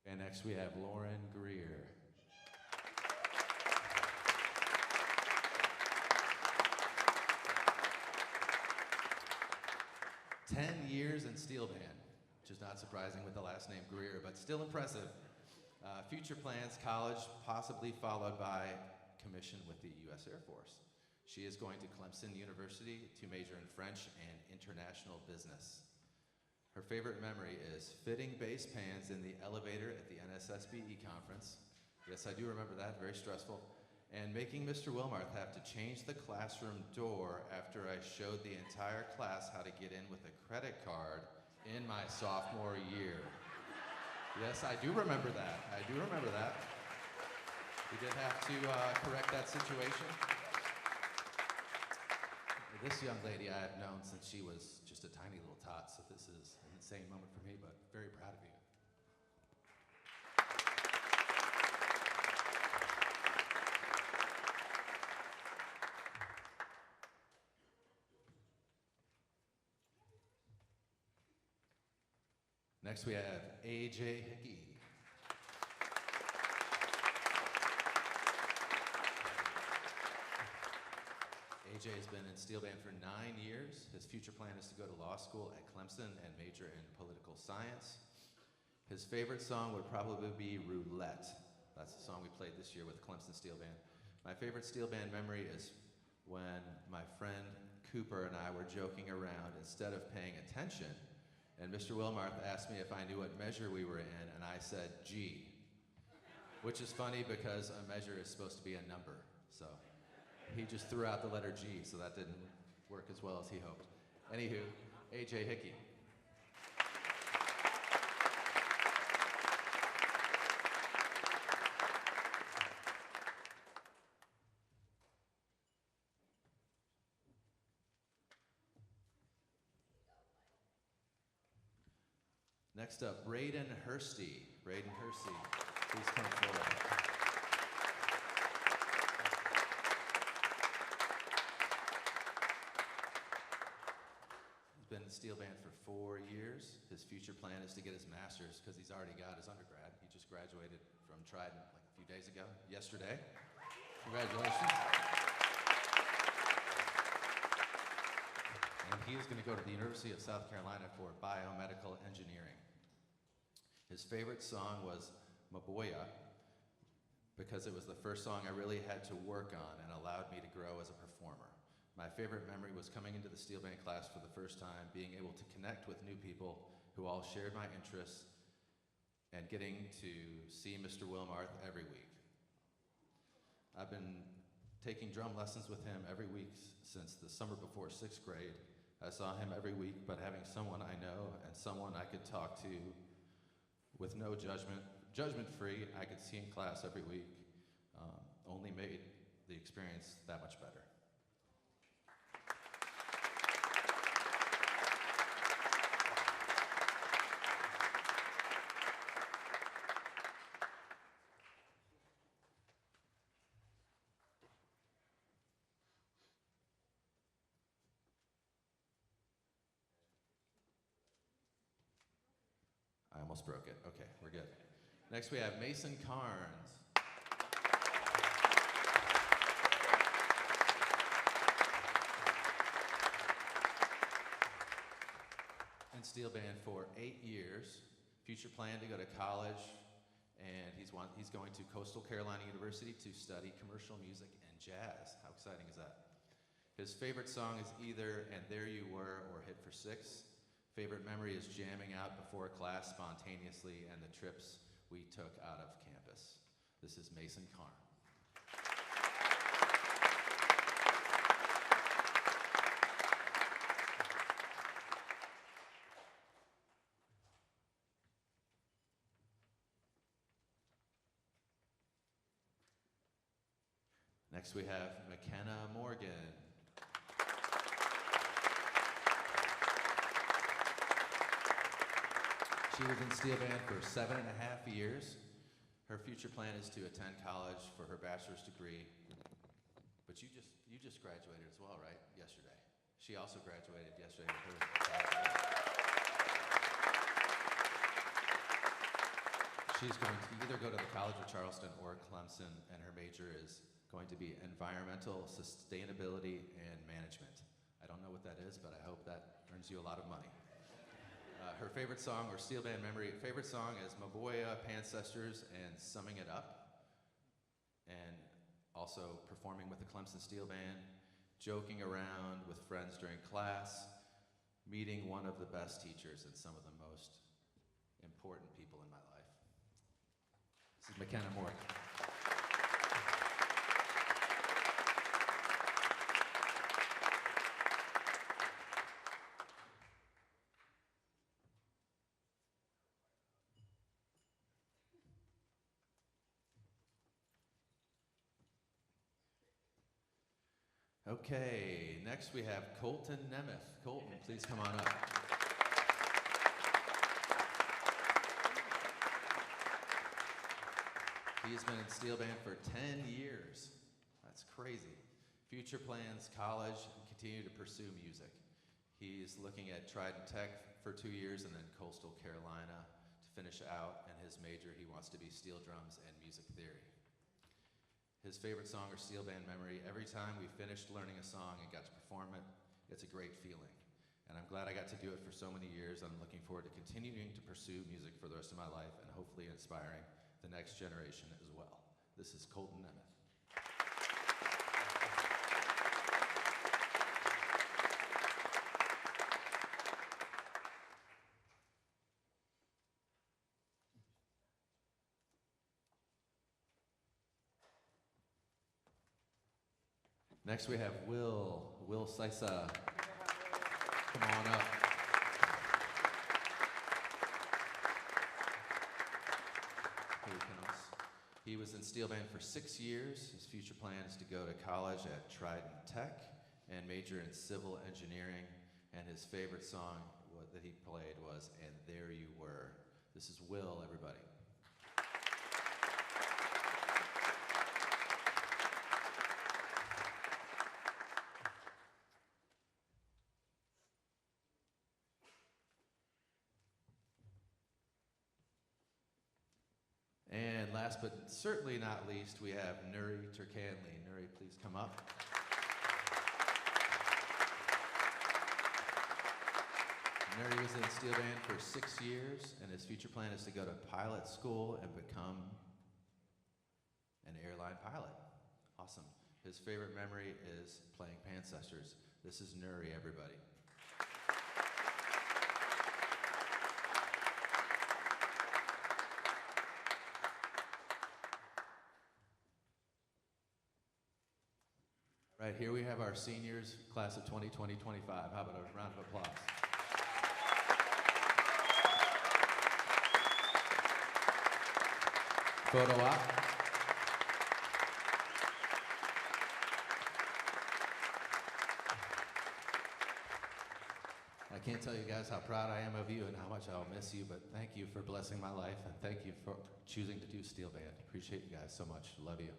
And next we have Lauren Greer. "10 years in steel band," which is not surprising with the last name Greer, but still impressive. Future plans, college, possibly followed by commission with the U.S. Air Force. She is going to Clemson University to major in French and international business. Her favorite memory is fitting bass pans in the elevator at the NSSBE conference. Yes, I do remember that, very stressful. And making Mr. Wilmarth have to change the classroom door after I showed the entire class how to get in with a credit card in my sophomore year. Yes, I do remember that. I do remember that. We did have to correct that situation. This young lady I have known since she was just a tiny little tot, so this is an insane moment for me, but very proud of you. Next we have A.J. Hickey. A.J. has been in steel band for 9 years. His future plan is to go to law school at Clemson and major in political science. His favorite song would probably be Roulette. That's the song we played this year with Clemson Steel Band. My favorite steel band memory is when my friend Cooper and I were joking around instead of paying attention, and Mr. Wilmarth asked me if I knew what measure we were in, and I said G, which is funny because a measure is supposed to be a number, so he just threw out the letter G, so that didn't work as well as he hoped. Anywho, A.J. Hickey. Next up, Braden Hursty. Braden Hursty, please come forward. He's been in steel band for 4 years. His future plan is to get his master's because he's already got his undergrad. He just graduated from Trident like a few days ago, yesterday. Congratulations. And he is going to go to the University of South Carolina for biomedical engineering. His favorite song was Maboya because it was the first song I really had to work on and allowed me to grow as a performer. My favorite memory was coming into the steel band class for the first time, being able to connect with new people who all shared my interests, and getting to see Mr. Wilmarth every week. I've been taking drum lessons with him every week since the summer before 6th grade. I saw him every week, but having someone I know and someone I could talk to with no judgment-free, I could see in class every week, only made the experience that much better. I almost broke it. Okay, we're good. Next we have Mason Carnes. In steel band for 8 years. Future plan to go to college, and he's going to Coastal Carolina University to study commercial music and jazz. How exciting is that? His favorite song is either And There You Were or Hit for Six. Favorite memory is jamming out before class spontaneously and the trips we took out of campus. This is Mason Carn. Next we have McKenna Morgan. She was in steel band for 7.5 years. Her future plan is to attend college for her bachelor's degree. But you just graduated as well, right? Yesterday. She also graduated yesterday with her bachelor's. She's going to either go to the College of Charleston or Clemson, and her major is going to be environmental sustainability and management. I don't know what that is, but I hope that earns you a lot of money. Her favorite song or steel band memory, favorite song is Maboya, Pancestors, and Summing It Up. And also performing with the Clemson Steel Band, joking around with friends during class, meeting one of the best teachers and some of the most important people in my life. This is McKenna Morgan. Okay, next we have Colton Nemeth. Colton, please come on up. He has been in steel band for 10 years. That's crazy. Future plans, college, and continue to pursue music. He's looking at Trident Tech for 2 years and then Coastal Carolina to finish out, and his major, he wants to be steel drums and music theory. His favorite song or steel band memory, every time we finished learning a song and got to perform it, it's a great feeling. And I'm glad I got to do it for so many years. I'm looking forward to continuing to pursue music for the rest of my life and hopefully inspiring the next generation as well. This is Colton Nemeth. Next we have Will Sisa. Come on up. Here he comes. He was in steel band for 6 years. His future plan is to go to college at Trident Tech and major in civil engineering. And his favorite song that he played was And There You Were. This is Will, everybody. And last but certainly not least, we have Nuri Turkanli. Nuri, please come up. Nerdy was in steel band for 6 years, and his future plan is to go to pilot school and become an airline pilot. Awesome. His favorite memory is playing Pancestors. This is Nuri, everybody. Right, here we have our seniors, class of 2020-25. How about a round of applause? Photo op. I can't tell you guys how proud I am of you and how much I'll miss you, but thank you for blessing my life, and thank you for choosing to do steel band. Appreciate you guys so much. Love you.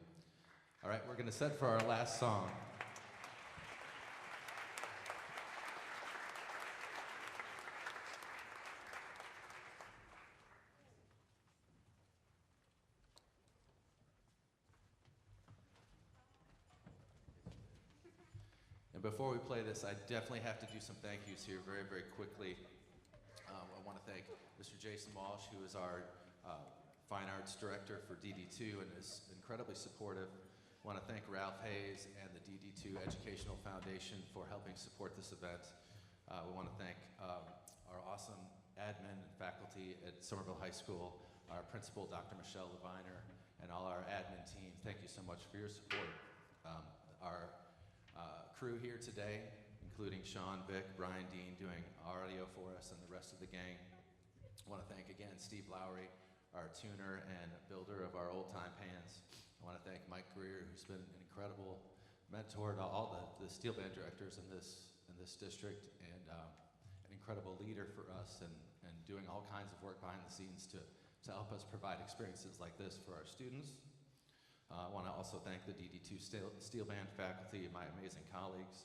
All right, we're going to set for our last song. And before we play this, I definitely have to do some thank yous here very, very quickly. I want to thank Mr. Jason Walsh, who is our Fine Arts Director for DD2 and is incredibly supportive. I want to thank Ralph Hayes and the DD2 Educational Foundation for helping support this event. We want to thank our awesome admin and faculty at Summerville High School, our principal, Dr. Michelle Leviner, and all our admin team. Thank you so much for your support. Our crew here today, including Sean, Vic, Brian Dean doing audio for us, and the rest of the gang. I want to thank again Steve Lowry, our tuner and builder of our old-time pans. I want to thank Mike Greer, who's been an incredible mentor to all the steel band directors in this district, and an incredible leader for us, and doing all kinds of work behind the scenes to help us provide experiences like this for our students. I want to also thank the DD2 steel band faculty and my amazing colleagues.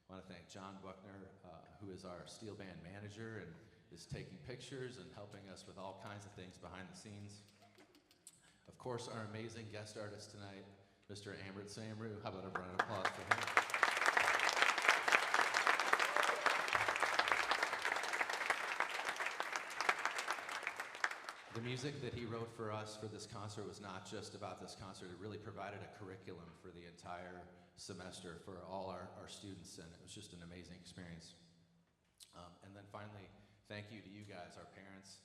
I want to thank John Buckner, who is our steel band manager and is taking pictures and helping us with all kinds of things behind the scenes. Of course, our amazing guest artist tonight, Mr. Amrit Samru. How about a round of applause for him? The music that he wrote for us for this concert was not just about this concert. It really provided a curriculum for the entire semester for all our students, and it was just an amazing experience. And then finally, thank you to you guys, our parents.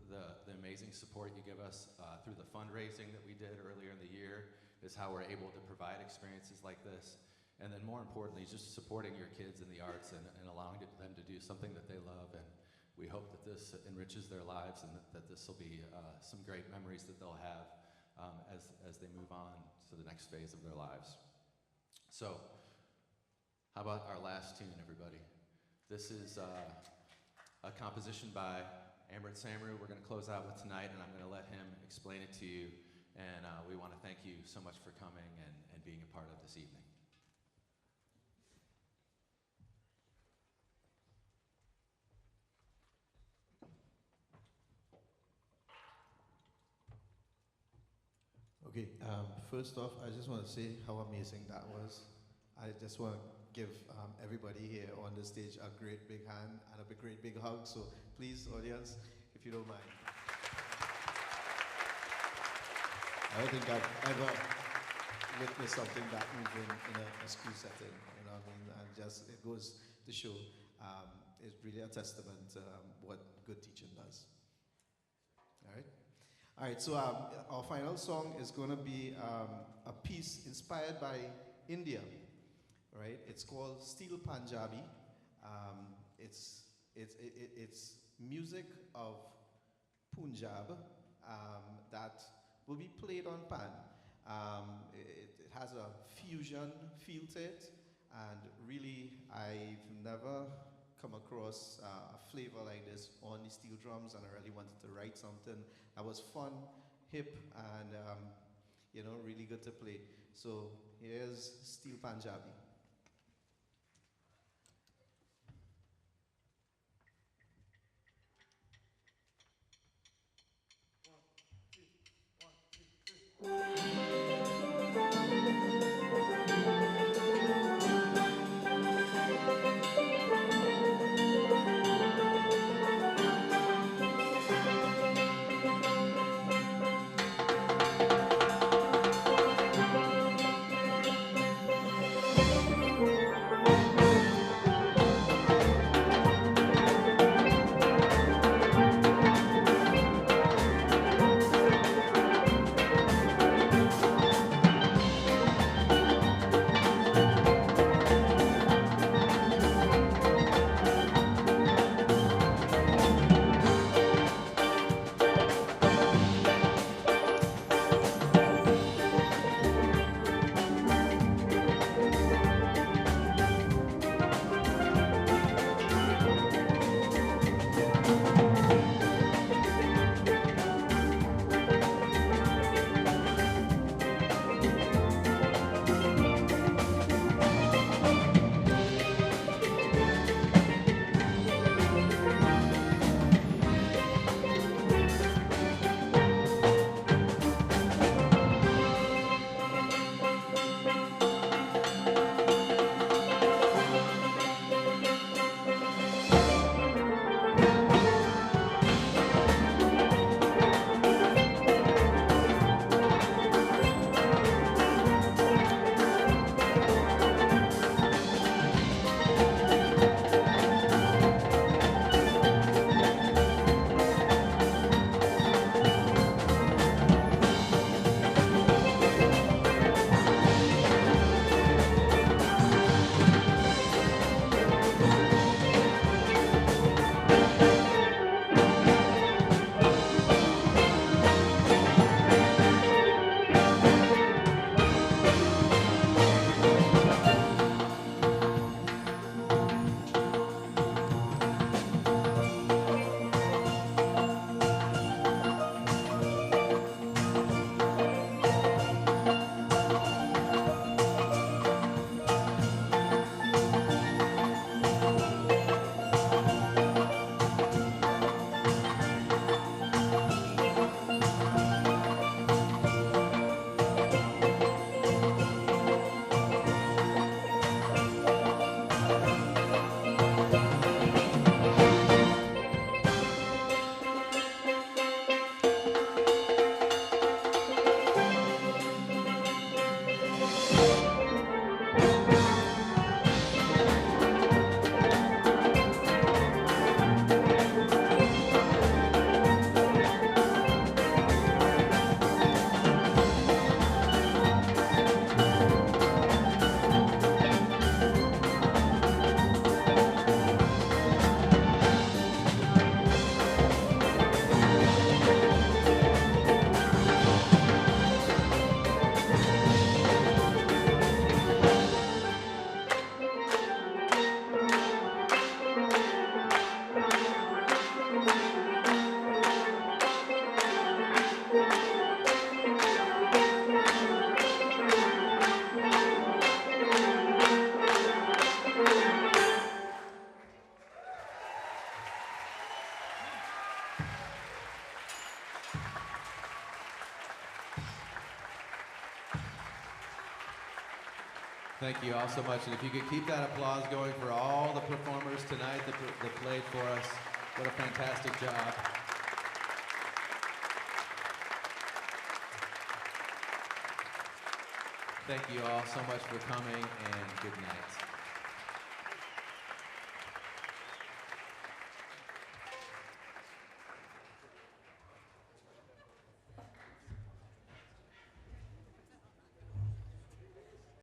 The amazing support you give us through the fundraising that we did earlier in the year is how we're able to provide experiences like this. And then more importantly, just supporting your kids in the arts and allowing them to do something that they love. And we hope that this enriches their lives, and that this will be some great memories that they'll have as they move on to the next phase of their lives. So, how about our last tune, everybody? This is a composition by Amrit Samru. We're going to close out with tonight, and I'm going to let him explain it to you. And we want to thank you so much for coming and being a part of this evening. Okay, first off, I just want to say how amazing that was. I just want to give everybody here on the stage a great big hand and a great big hug. So please, audience, if you don't mind. I don't think I've ever witnessed something that moving in a school setting. You know what I mean? And just, it goes to show it's really a testament to what good teaching does. All right? All right, so our final song is going to be a piece inspired by India, right? It's called Steel Punjabi. It's music of Punjab that will be played on pan. It has a fusion feel to it, and really, I've never come across a flavor like this on the steel drums, and I really wanted to write something that was fun, hip, and you know, really good to play. So here's Steel Punjabi. Thank you all so much. And if you could keep that applause going for all the performers tonight that played for us, what a fantastic job. Thank you all so much for coming, and good night.